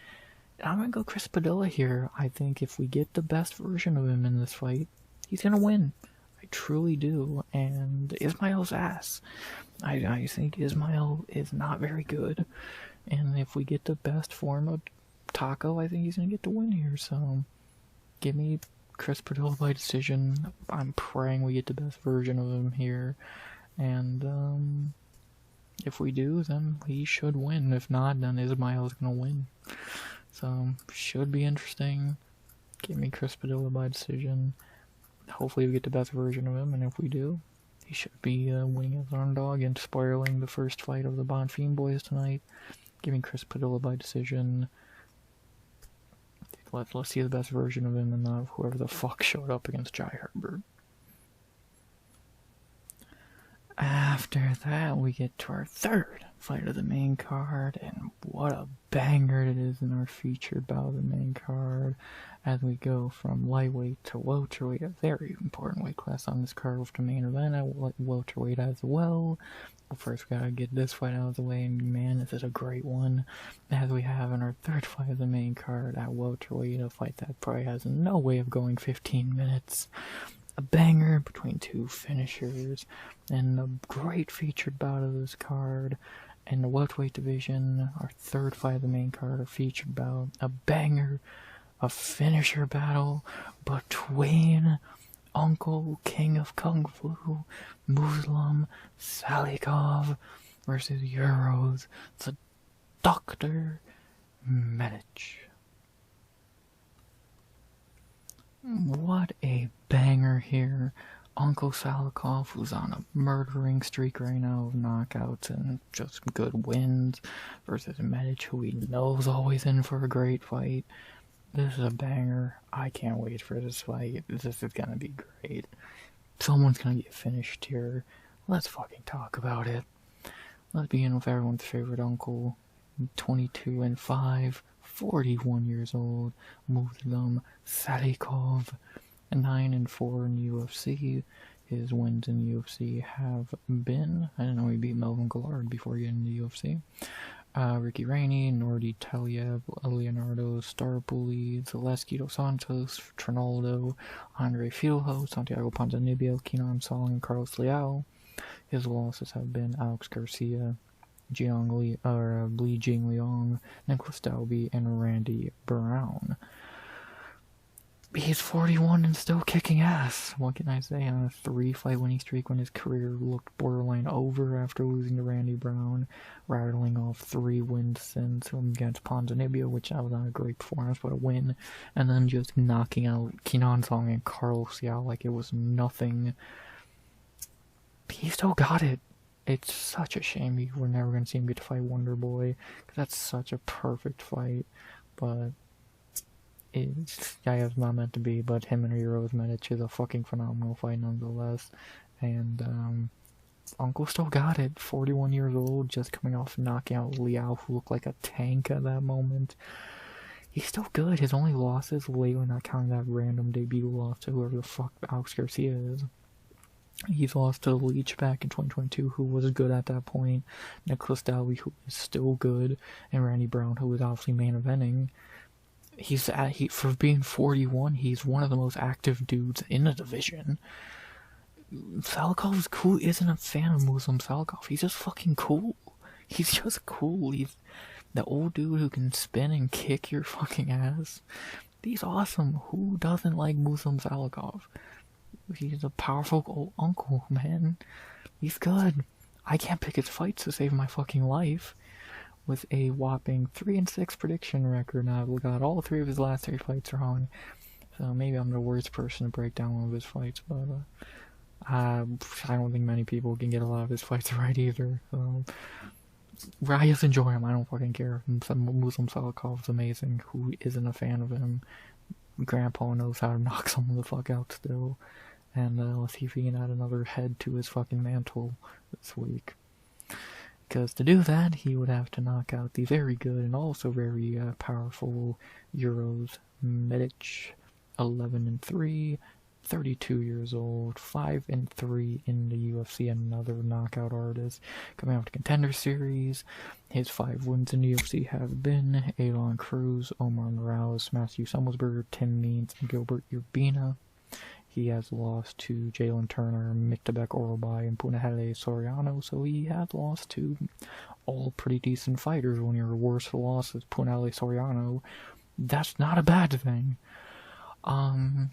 And I'm gonna go Chris Padilla here. I think if we get the best version of him in this fight, he's gonna win. I truly do. And Ismail's ass. I think Ismail is not very good. And if we get the best form of Taco, I think he's gonna get the win here. So give me Chris Padilla by decision. I'm praying we get the best version of him here. And if we do, then he should win. If not, then Ismail's gonna win. So should be interesting. Give me Chris Padilla by decision. Hopefully we get the best version of him, and if we do, he should be winning as an underdog and spoiling the first fight of the Bonfim boys tonight. Give me Chris Padilla by decision. Let's see the best version of him and not whoever the fuck showed up against Jai Herbert. After that, we get to our third fight of the main card, and what a banger it is in our featured bout of the main card, as we go from lightweight to welterweight, a very important weight class on this card with the main event at welterweight as well. But first, we gotta get this fight out of the way, and man, this is a great one, as we have in our third fight of the main card at welterweight, a fight that probably has no way of going 15 minutes. A banger between two finishers, and a great featured bout of this card. In the welterweight division, our third fight of the main card, a featured bout, a banger, a finisher battle between Uncle King of Kung Fu, Muslim Salikov versus Euros, the Dr. Medic. What a banger here. Uncle Salikov, who's on a murdering streak right now of knockouts and just good wins, versus Medic, who he knows always in for a great fight. This is a banger. I can't wait for this fight. This is gonna be great. Someone's gonna get finished here. Let's fucking talk about it. Let's begin with everyone's favorite uncle. 22-5. 41 years old, Muslim Salikov, 9-4 in UFC. His wins in UFC have been, I didn't know he beat Melvin Gillard before getting into UFC. Ricky Rainey, Nordi Taliev, Leonardo Starpoli, Zaleski dos Santos, Trinaldo, Andre Fielho, Santiago Ponzinibbio, Kenan Song, and Carlos Leao. His losses have been Alex Garcia, Li Jingliang, Nicholas Dalby, and Randy Brown. He's 41 and still kicking ass. What can I say? On a 3-fight winning streak when his career looked borderline over after losing to Randy Brown, rattling off 3 wins since against Ponzinibbio, which that was not a great performance, but a win, and then just knocking out Kenan Song and Carlos Yao like it was nothing. He still got it. It's such a shame we're never going to see him get to fight Wonder Boy, because that's such a perfect fight, but it's not meant to be, but him and Heroes Medic is a fucking phenomenal fight nonetheless. And Uncle still got it. 41 years old, just coming off knocking out Liao, who looked like a tank at that moment. He's still good. His only losses lately, not counting that random debut loss to whoever the fuck Alex Garcia is. He's lost to Leach back in 2022, who was good at that point. Nicholas Dowley, who is still good, and Randy Brown, who was obviously main eventing. For being 41, he's one of the most active dudes in the division. Salikov is cool. Isn't a fan of Muslim Salikov. He's just fucking cool. He's just cool. He's the old dude who can spin and kick your fucking ass. He's awesome. Who doesn't like Muslim Salikov? He's a powerful old uncle, man. He's good. I can't pick his fights to save my fucking life. With a whopping 3-6 prediction record, and I've got all 3 of his last 3 fights wrong. So maybe I'm the worst person to break down one of his fights, but I don't think many people can get a lot of his fights right either. So I just enjoy him. I don't fucking care. Muslim Salikov is amazing. Who isn't a fan of him? Grandpa knows how to knock someone the fuck out still. And let's see if he can add another head to his fucking mantle this week. Because to do that, he would have to knock out the very good and also very powerful Euros Medic, 11-3, 32 years old, 5-3 in the UFC, another knockout artist. Coming out to Contender Series, his 5 wins in the UFC have been Elon Cruz, Omar Morales, Matthew Summelsberger, Tim Means, and Gilbert Urbina. He has lost to Jalen Turner, Miktabek Orobai, and Punahele Soriano, so he has lost to all pretty decent fighters. When your worst loss is Punahele Soriano, that's not a bad thing. Yeah,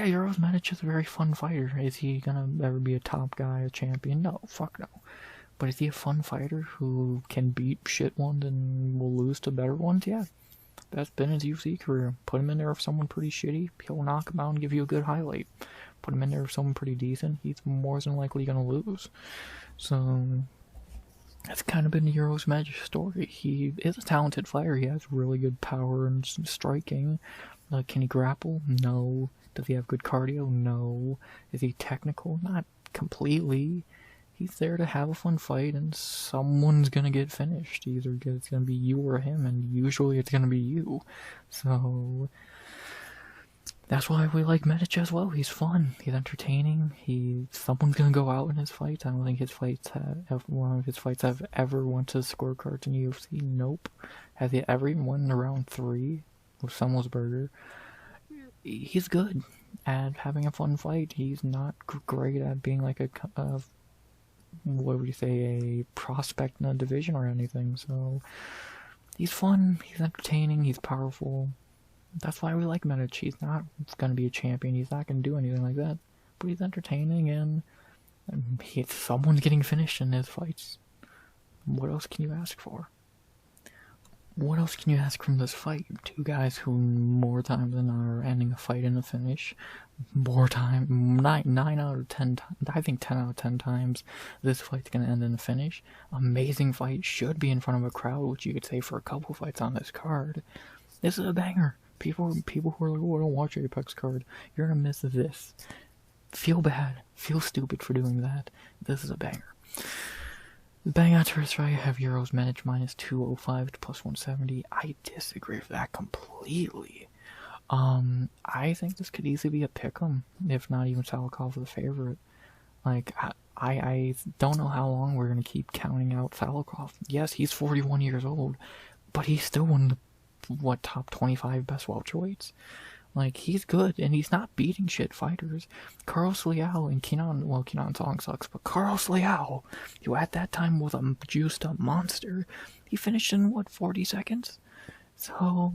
Euros Medic is a very fun fighter. Is he gonna ever be a top guy, a champion? No, fuck no. But is he a fun fighter who can beat shit ones and will lose to better ones? Yeah. That's been his UFC career. Put him in there with someone pretty shitty, he'll knock him out and give you a good highlight. Put him in there with someone pretty decent, he's more than likely gonna lose. So that's kind of been the Euros Magic story. He is a talented fighter. He has really good power and striking. Can he grapple? No. Does he have good cardio? No. Is he technical? Not completely. He's there to have a fun fight, and someone's gonna get finished. Either it's gonna be you or him, and usually it's gonna be you. So that's why we like Medic as well. He's fun. He's entertaining. Someone's gonna go out in his fights. I don't think one of his fights have ever went to scorecards in UFC. Nope. Has he ever even won round 3 with Summelsberger? He's good at having a fun fight. He's not great at being like a what would you say, a prospect in a division or anything. So he's fun, he's entertaining, he's powerful. That's why we like Medic. He's not going to be a champion, he's not going to do anything like that, but he's entertaining, and someone's getting finished in his fights. What else can you ask for? What else can you ask from this fight? 2 guys who more times than not are ending a fight in a finish. More time, 9 out of 10 times, I think 10 out of 10 times this fight's gonna end in a finish. Amazing fight, should be in front of a crowd, which you could say for a couple fights on this card. This is a banger. People who are like, oh, I don't watch Apex card, you're gonna miss this. Feel bad, feel stupid for doing that. This is a banger. Bang out to his right, have Euros Medic minus 205 to plus 170. I disagree with that completely. I think this could easily be a pick'em, if not even Salikov the favorite. Like, I don't know how long we're gonna keep counting out Salikov. Yes, he's 41 years old, but he's still one of the, top 25 best welterweights? Like, he's good, and he's not beating shit fighters. Carlos Leal and Kenan Song sucks, but Carlos Leal, who at that time was a juiced up monster, he finished in, 40 seconds? So,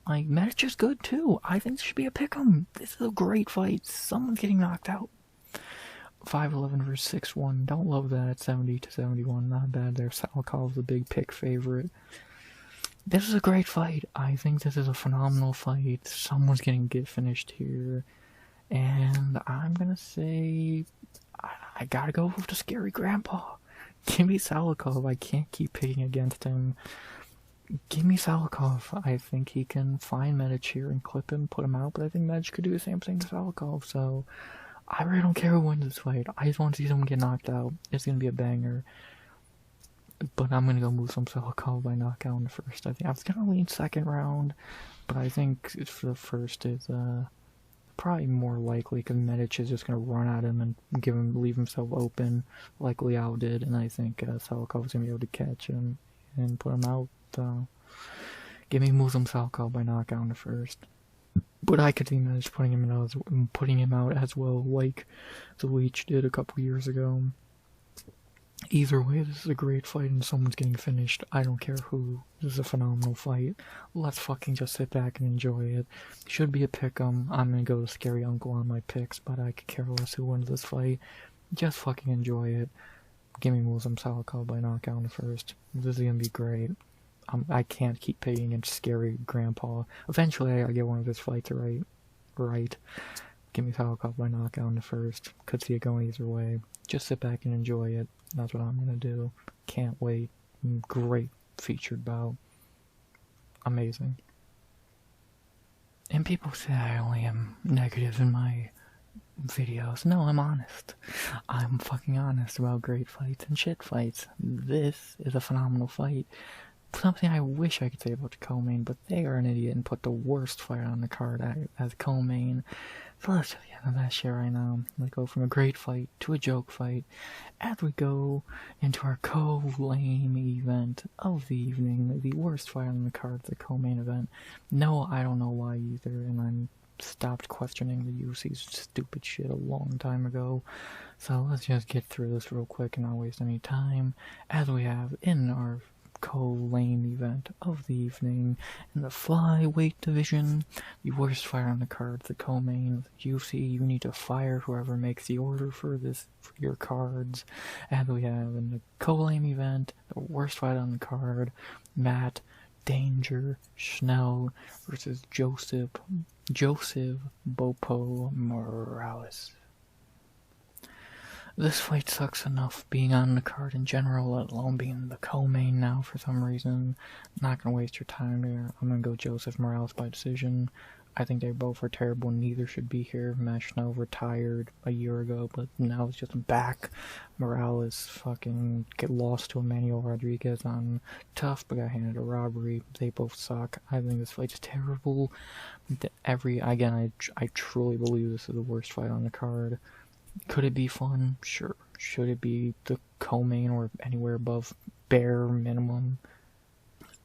Like, Medich is good too. I think this should be a pick'em. This is a great fight. Someone's getting knocked out. 5'11" versus 6'1". Don't love that. 70-71. Not bad there. Salikov's a big pick favorite. This is a great fight. I think this is a phenomenal fight. Someone's getting finished here. And I'm gonna say I gotta go with the scary grandpa. Give me Salikov. I can't keep picking against him. Give me Salikov. I think he can find Medich here and clip him, put him out, but I think Medich could do the same thing to Salikov, so I really don't care who wins this fight. I just want to see someone get knocked out. It's gonna be a banger. But I'm gonna go move some Salikov by knockout in the first. I think I was gonna lean second round, but I think for the first is probably more likely because Medich is just gonna run at him and leave himself open, like Liao did, and I think Salikov is gonna be able to catch him and put him out. Give me Muslim Salikov by knockout in the first. But I could see Medich putting him out as well, like the Leech did a couple years ago. Either way, this is a great fight and someone's getting finished. I don't care who. This is a phenomenal fight. Let's fucking just sit back and enjoy it. Should be a pick'em. I'm gonna go to Scary Uncle on my picks, but I could care less who wins this fight. Just fucking enjoy it. Give me Muslim Salikov by knockout in the first. This is gonna be great. I can't keep picking against Scary Grandpa. Eventually, I get one of his fights right. Give me Salikov by knockout in the first. Could see it going either way. Just sit back and enjoy it. That's what I'm gonna do. Can't wait. Great featured bout. Amazing. And people say I only am negative in my videos. No, I'm honest. I'm fucking honest about great fights and shit fights. This is a phenomenal fight. Something I wish I could say about the co-main, but they are an idiot and put the worst fight on the card as co-main. So let's just get into that shit right now. Let's go from a great fight to a joke fight as we go into our co-lame event of the evening. The worst fight on the card, the co-main event. No, I don't know why either, and I'm stopped questioning the UFC's stupid shit a long time ago. So let's just get through this real quick and not waste any time, as we have in our co-lame event of the evening in the flyweight division. The worst fight on the card, the co-main. UFC, you need to fire whoever makes the order for your cards. And we have in the co-lame event, the worst fight on the card, Matt Danger Schnell versus Joseph Bopo Morales. This fight sucks enough being on the card in general, let alone being the co-main now for some reason. Not gonna waste your time there. I'm gonna go Joseph Morales by decision. I think they both are terrible. Neither should be here. Matt Schnell retired a year ago, but now it's just back. Morales fucking get lost to Emmanuel Rodriguez on tough, but got handed a robbery. They both suck. I think this fight's terrible. I truly believe this is the worst fight on the card. Could it be fun? Sure. Should it be the co-main or anywhere above bare minimum?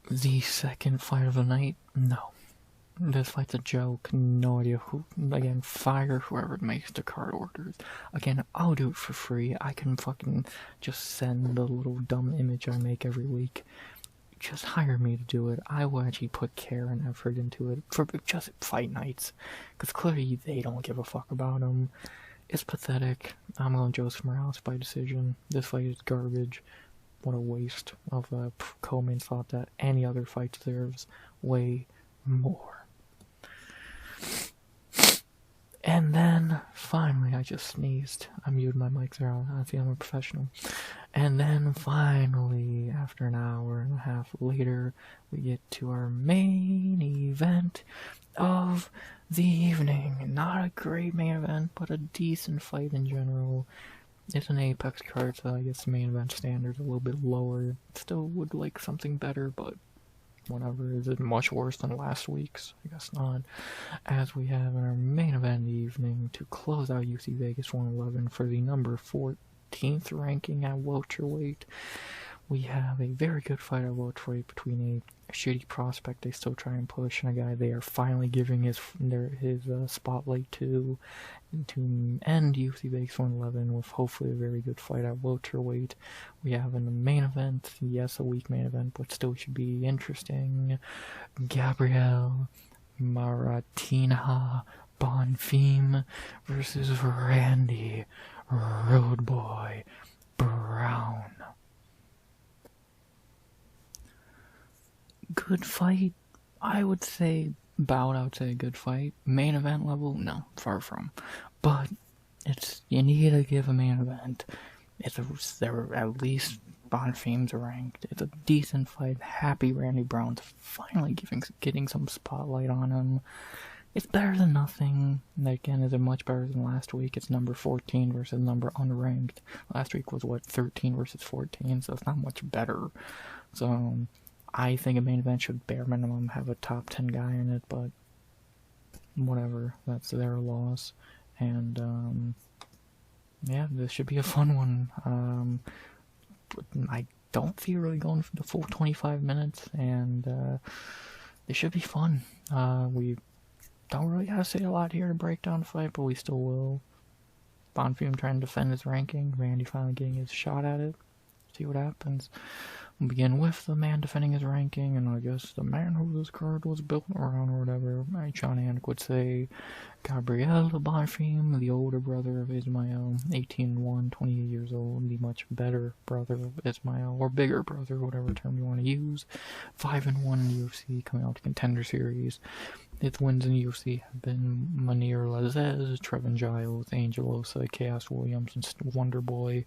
The second fight of the night? No. This fight's a joke. No idea who. Again, fire whoever makes the card orders. Again, I'll do it for free. I can fucking just send the little dumb image I make every week. Just hire me to do it. I will actually put care and effort into it for just fight nights. Because clearly they don't give a fuck about them. It's pathetic. I'm going Joseph Morales by decision. This fight is garbage. What a waste of a co-main slot that any other fight deserves way more. And then, finally, I just sneezed. I muted my mic there. I think I'm a professional. And then, finally, after an hour and a half later, we get to our main event of the evening. Not a great main event, but a decent fight in general. It's an Apex card, so I guess the main event standard's a little bit lower. Still would like something better, but whatever. Is it much worse than last week's? I guess not. As we have in our main event of the evening to close out UFC Vegas 111 for the number 14th ranking at welterweight. We have a very good fight at welterweight between a shitty prospect they still try and push and a guy they are finally giving his spotlight to end UFC Vegas 111 with hopefully a very good fight at welterweight. We have in the main event, yes, a weak main event, but still should be interesting, Gabriel Maratina Bonfim versus Randy Roadboy Brown. Good fight. I would say good fight. Main event level? No, far from. But you need to give a main event. They're at least Bonfim's ranked. It's a decent fight. Happy Randy Brown's finally getting some spotlight on him. It's better than nothing. Again, is it much better than last week? It's number 14 versus number unranked. Last week was 13 versus 14, so it's not much better. So I think a main event should bare minimum have a top 10 guy in it, but whatever. That's their loss. And yeah, this should be a fun one. I don't see it really going for the full 25 minutes, and it should be fun. We don't really have to say a lot here to break down the fight, but we still will. Bonfim trying to defend his ranking, Randy finally getting his shot at it. See what happens. We'll begin with the man defending his ranking, and I guess the man who this card was built around or whatever. John Anik would say Gabriel Bonfim, the older brother of Ismael, 18-1, 28 years old, the much better brother of Ismael, or bigger brother, whatever term you want to use. 5-1 in the UFC, coming out to Contender Series. Its wins in the UFC have been Manir Lazez, Trevin Giles, Angel Osa, Chaos Williams, and Wonder Boy.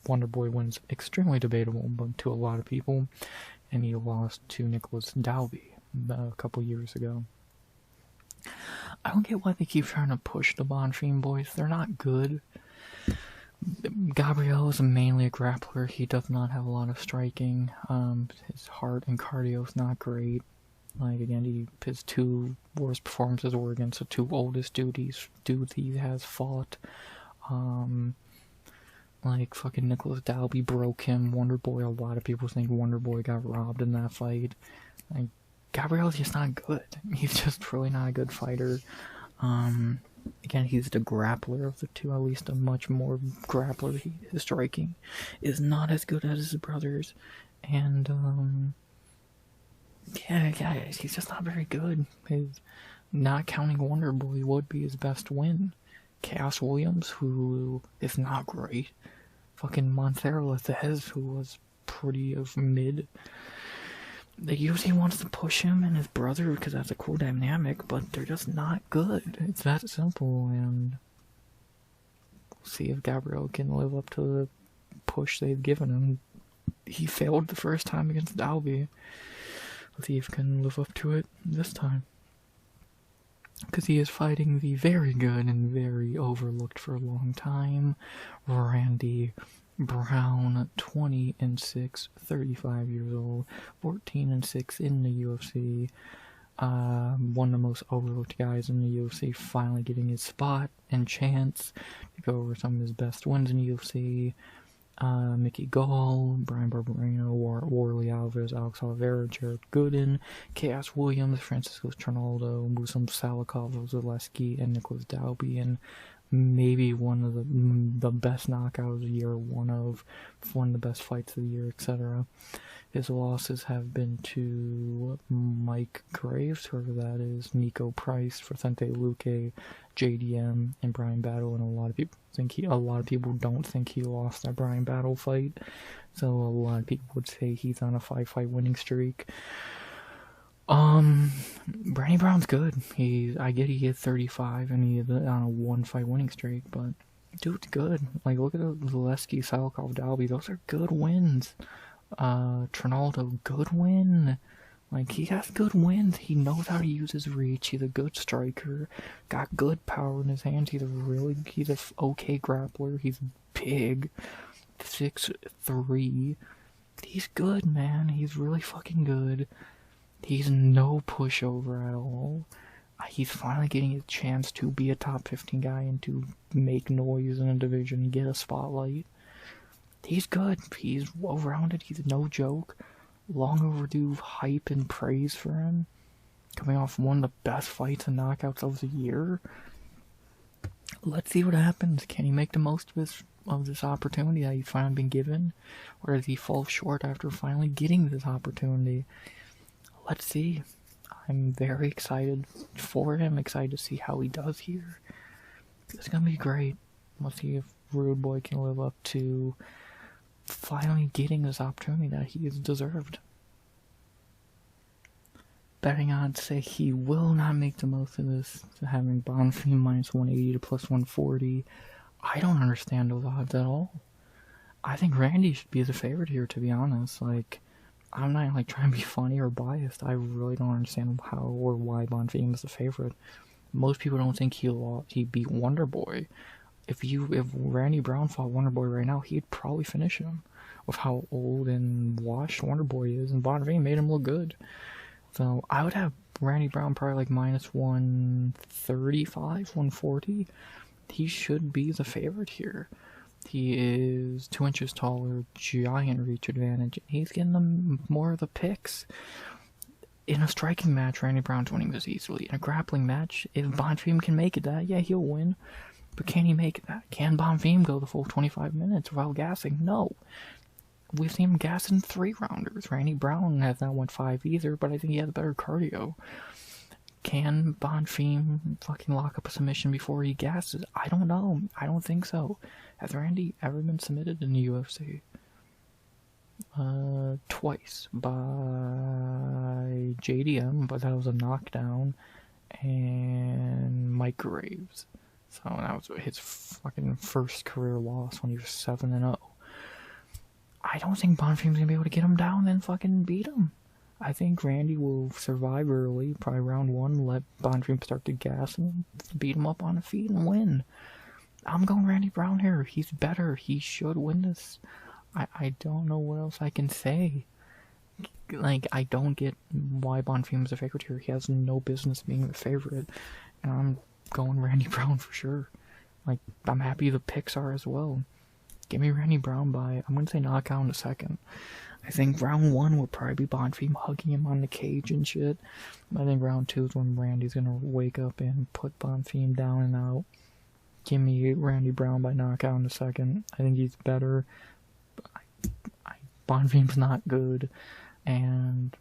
Wonder Boy wins extremely debatable, but to a lot of people, and he lost to Nicholas Dalby a couple years ago. I don't get why they keep trying to push the Bonfim boys. They're not good. Gabriel is mainly a grappler. He does not have a lot of striking. His heart and cardio is not great. Like, again, his two worst performances were against the two oldest dudes he has fought. Like, fucking Nicholas Dalby broke him. Wonder Boy, a lot of people think Wonder Boy got robbed in that fight. Like, Gabriel's just not good. He's just really not a good fighter. Again, he's the grappler of the two, at least a much more grappler. His striking is not as good as his brothers. And, yeah, he's just not very good. Not counting Wonder Boy would be his best win. Chaos Williams, who is not great. Fucking Montero Lazez, who was pretty of mid. The UFC wants to push him and his brother because that's a cool dynamic, but they're just not good. It's that simple, and we'll see if Gabriel can live up to the push they've given him. He failed the first time against Dalby. Let's see if he can live up to it this time. Because he is fighting the very good and very overlooked for a long time Randy Brown, 20-6, 35 years old, 14-6 in the UFC. One of the most overlooked guys in the UFC, finally getting his spot and chance to go over some of his best wins in the UFC. Mickey Gall, Brian Barberino, Warley Alvarez, Alex Oliveira, Jared Gooden, Chaos Williams, Francisco Trinaldo, Musum Salikov, Zaleski, and Nicholas Dalby, and maybe one of the best knockouts of the year, one of the best fights of the year, etc. His losses have been to Mike Graves, whoever that is, Nico Price, Vicente Luque, JDM, and Brian Battle, and a lot of people don't think he lost that Brian Battle fight. So a lot of people would say he's on a 5-fight winning streak. Brandy Brown's good. I get he hit 35 and he's on a 1-fight winning streak, but dude's good. Like, look at Zaleski, Salikov, Dalby. Those are good wins. Trinaldo, good win. Like, he has good wins. He knows how to use his reach. He's a good striker. Got good power in his hands. He's a okay grappler. He's big. 6'3". He's good, man. He's really fucking good. He's no pushover at all. He's finally getting a chance to be a top 15 guy and to make noise in a division and get a spotlight. He's good. He's well-rounded. He's no joke. Long overdue hype and praise for him. Coming off one of the best fights and knockouts of the year. Let's see what happens. Can he make the most of this opportunity that he's finally been given? Or does he fall short after finally getting this opportunity? Let's see. I'm very excited for him, excited to see how he does here. It's gonna be great. We'll see if Rude Boy can live up to finally getting this opportunity that he has deserved. Betting odds say he will not make the most of this, having Bonfim minus 180 to plus 140. I don't understand those odds at all. I think Randy should be the favorite here, to be honest. Like, I'm not like trying to be funny or biased. I really don't understand how or why Bonfim is the favorite. Most people don't think he beat Wonderboy. If Randy Brown fought Wonderboy right now, he'd probably finish him with how old and washed Wonderboy is, and Bonfim made him look good. So I would have Randy Brown probably like minus 135, 140. He should be the favorite here. He is 2 inches taller, giant reach advantage. He's getting them more of the picks. In a striking match, Randy Brown's winning this easily. In a grappling match, if Bonfim can make it that, yeah, he'll win. But can he make it that? Can Bonfim go the full 25 minutes without gassing? No. We've seen him gas in 3-rounders. Randy Brown has not won 5 either, but I think he has better cardio. Can Bonfim fucking lock up a submission before he gasses? I don't know. I don't think so. Has Randy ever been submitted in the UFC? Twice by JDM, but that was a knockdown, and Mike Graves. So that was his fucking first career loss when he was 7-0. I don't think Bonfim's gonna be able to get him down and fucking beat him. I think Randy will survive early, probably round 1, let Bonfim start to gas and beat him up on the feet and win. I'm going Randy Brown here. He's better. He should win this. I don't know what else I can say. Like, I don't get why Bonfim's a favorite here. He has no business being the favorite. And I'm going Randy Brown for sure. Like, I'm happy the picks are as well. Give me Randy Brown by, I'm going to say knockout in a second. I think round 1 will probably be Bonfim hugging him on the cage and shit. I think round 2 is when Randy's going to wake up and put Bonfim down and out. Give me Randy Brown by knockout in a second. I think he's better. Bonfim's not good. And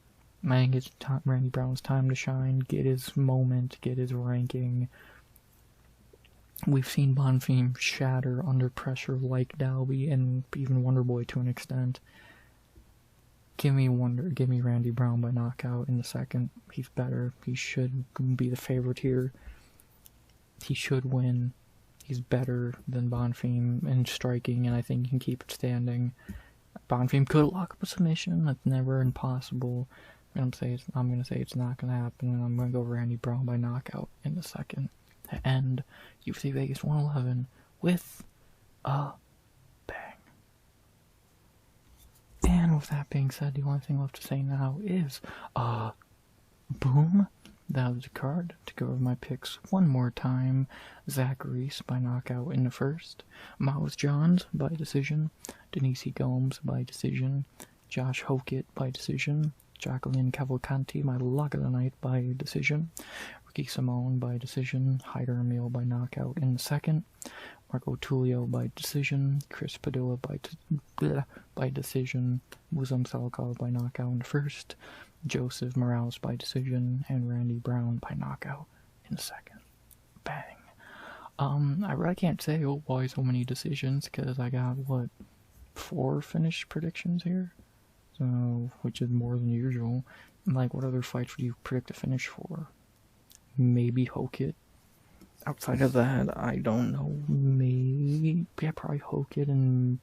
I think it's Randy Brown's time to shine, get his moment, get his ranking. We've seen Bonfim shatter under pressure like Dalby and even Wonderboy to an extent. Give me Randy Brown by knockout in the second. He's better. He should be the favorite here. He should win. He's better than Bonfim in striking, and I think he can keep it standing. Bonfim could lock up a submission. That's never impossible. I'm gonna say it's not gonna happen, and I'm gonna go Randy Brown by knockout in the second to end UFC Vegas 111 with a bang. And with that being said, the only thing left to say now is boom. That was the card. To go over my picks one more time: Zach Reese by knockout in the first, Miles Johns by decision, Denise Gomes by decision, Josh Hokett by decision, Jacqueline Cavalcanti, my lock of the night, by decision, Ricky Simone by decision, Hyder Emil by knockout in the second, Marco Tulio by decision, Chris Padilla by decision, Muslim Salikov by knockout in the first, Joseph Morales by decision, and Randy Brown by knockout in the second. Bang. I really can't say why so many decisions, because I got, 4 finish predictions here? So, which is more than usual. Like, what other fights would you predict a finish for? Maybe Hokett. Outside of that, I don't know. Maybe, yeah, probably Hokett and,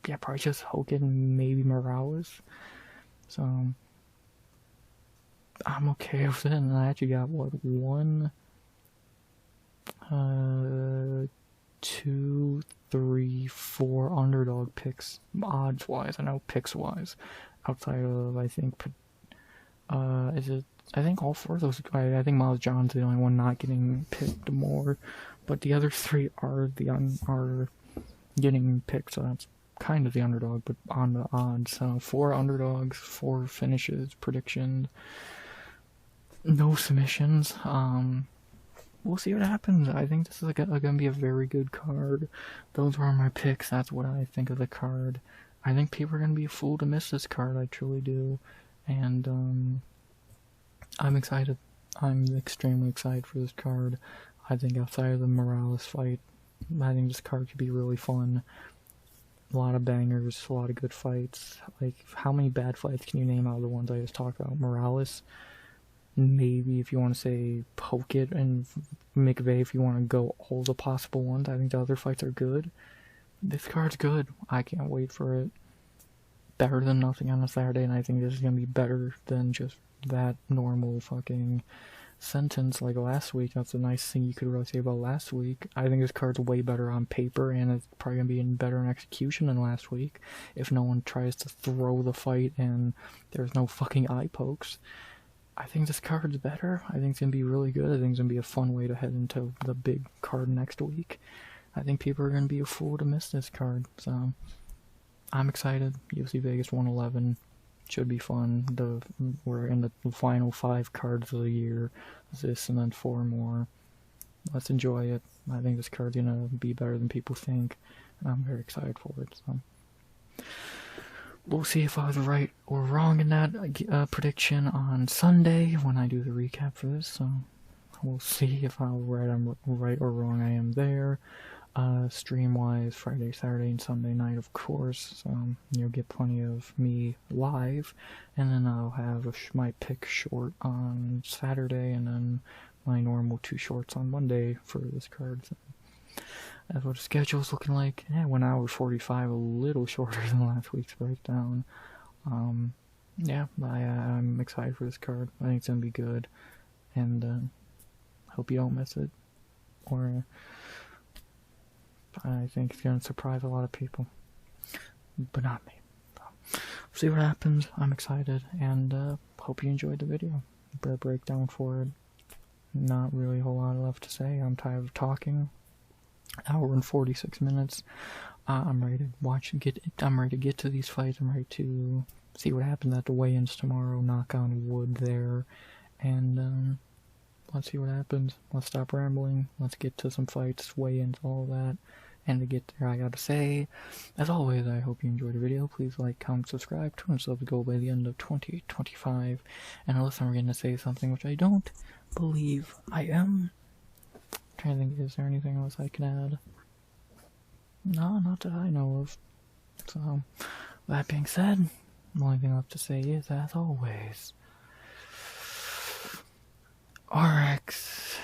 yeah, probably just Hokett and maybe Morales. So, I'm okay with it, and I actually got, 2, 3, 4 underdog picks, odds-wise. I know picks-wise. Outside of, I think, I think all 4 of those, I think Miles John's the only one not getting picked more, but the other 3 are getting picked, so that's kind of the underdog, but on the odds. So 4 underdogs, 4 finishes, predictions, no submissions. We'll see what happens. I think this is gonna be a very good card. Those were my picks. That's what I think of the card. I think people are gonna be a fool to miss this card. I truly do. And I'm excited. I'm extremely excited for this card. I think outside of the Morales fight, I think this card could be really fun. A lot of bangers, a lot of good fights. Like, how many bad fights can you name out of the ones I just talked about? Morales, maybe if you want to say Pokit, and McVeigh if you want to go all the possible ones. I think the other fights are good. This card's good. I can't wait for it. Better than nothing on a Saturday, and I think this is going to be better than just that normal fucking sentence like last week. That's a nice thing you could really say about last week. I think this card's way better on paper, and it's probably going to be better in execution than last week if no one tries to throw the fight and there's no fucking eye pokes. I think this card's better. I think it's going to be really good. I think it's going to be a fun way to head into the big card next week. I think people are going to be a fool to miss this card, so I'm excited. UFC Vegas 111 should be fun. We're in the final 5 cards of the year. This and then 4 more. Let's enjoy it. I think this card's gonna be better than people think. I'm very excited for it. So we'll see if I was right or wrong in that prediction on Sunday when I do the recap for this. So we'll see if I'm right or wrong. I am there. Stream-wise, Friday, Saturday, and Sunday night, of course. So you'll get plenty of me live, and then I'll have my pick short on Saturday, and then my normal 2 shorts on Monday for this card. So that's what the schedule's looking like. Yeah, 1 hour 45, a little shorter than last week's breakdown. Yeah, I'm excited for this card. I think it's gonna be good, and hope you don't miss it. Or I think it's going to surprise a lot of people, but not me. So, see what happens. I'm excited, and hope you enjoyed the video. Breakdown for it. Not really a whole lot left to say. I'm tired of talking. Hour and 46 minutes. I'm ready to I'm ready to get to these fights. I'm ready to see what happens at the weigh-ins tomorrow. Knock on wood there, and let's see what happens. Let's stop rambling. Let's get to some fights, weigh-ins, all that. And to get there, I gotta say, as always, I hope you enjoyed the video. Please like, comment, subscribe. 200 subs goal by the end of 2025. And unless I'm going to say something which I don't believe I am. I'm trying to think, is there anything else I can add? No, not that I know of. So, that being said, the only thing left to say is, as always, RX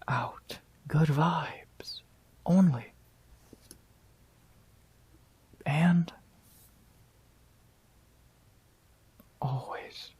out. Good vibes only. And always.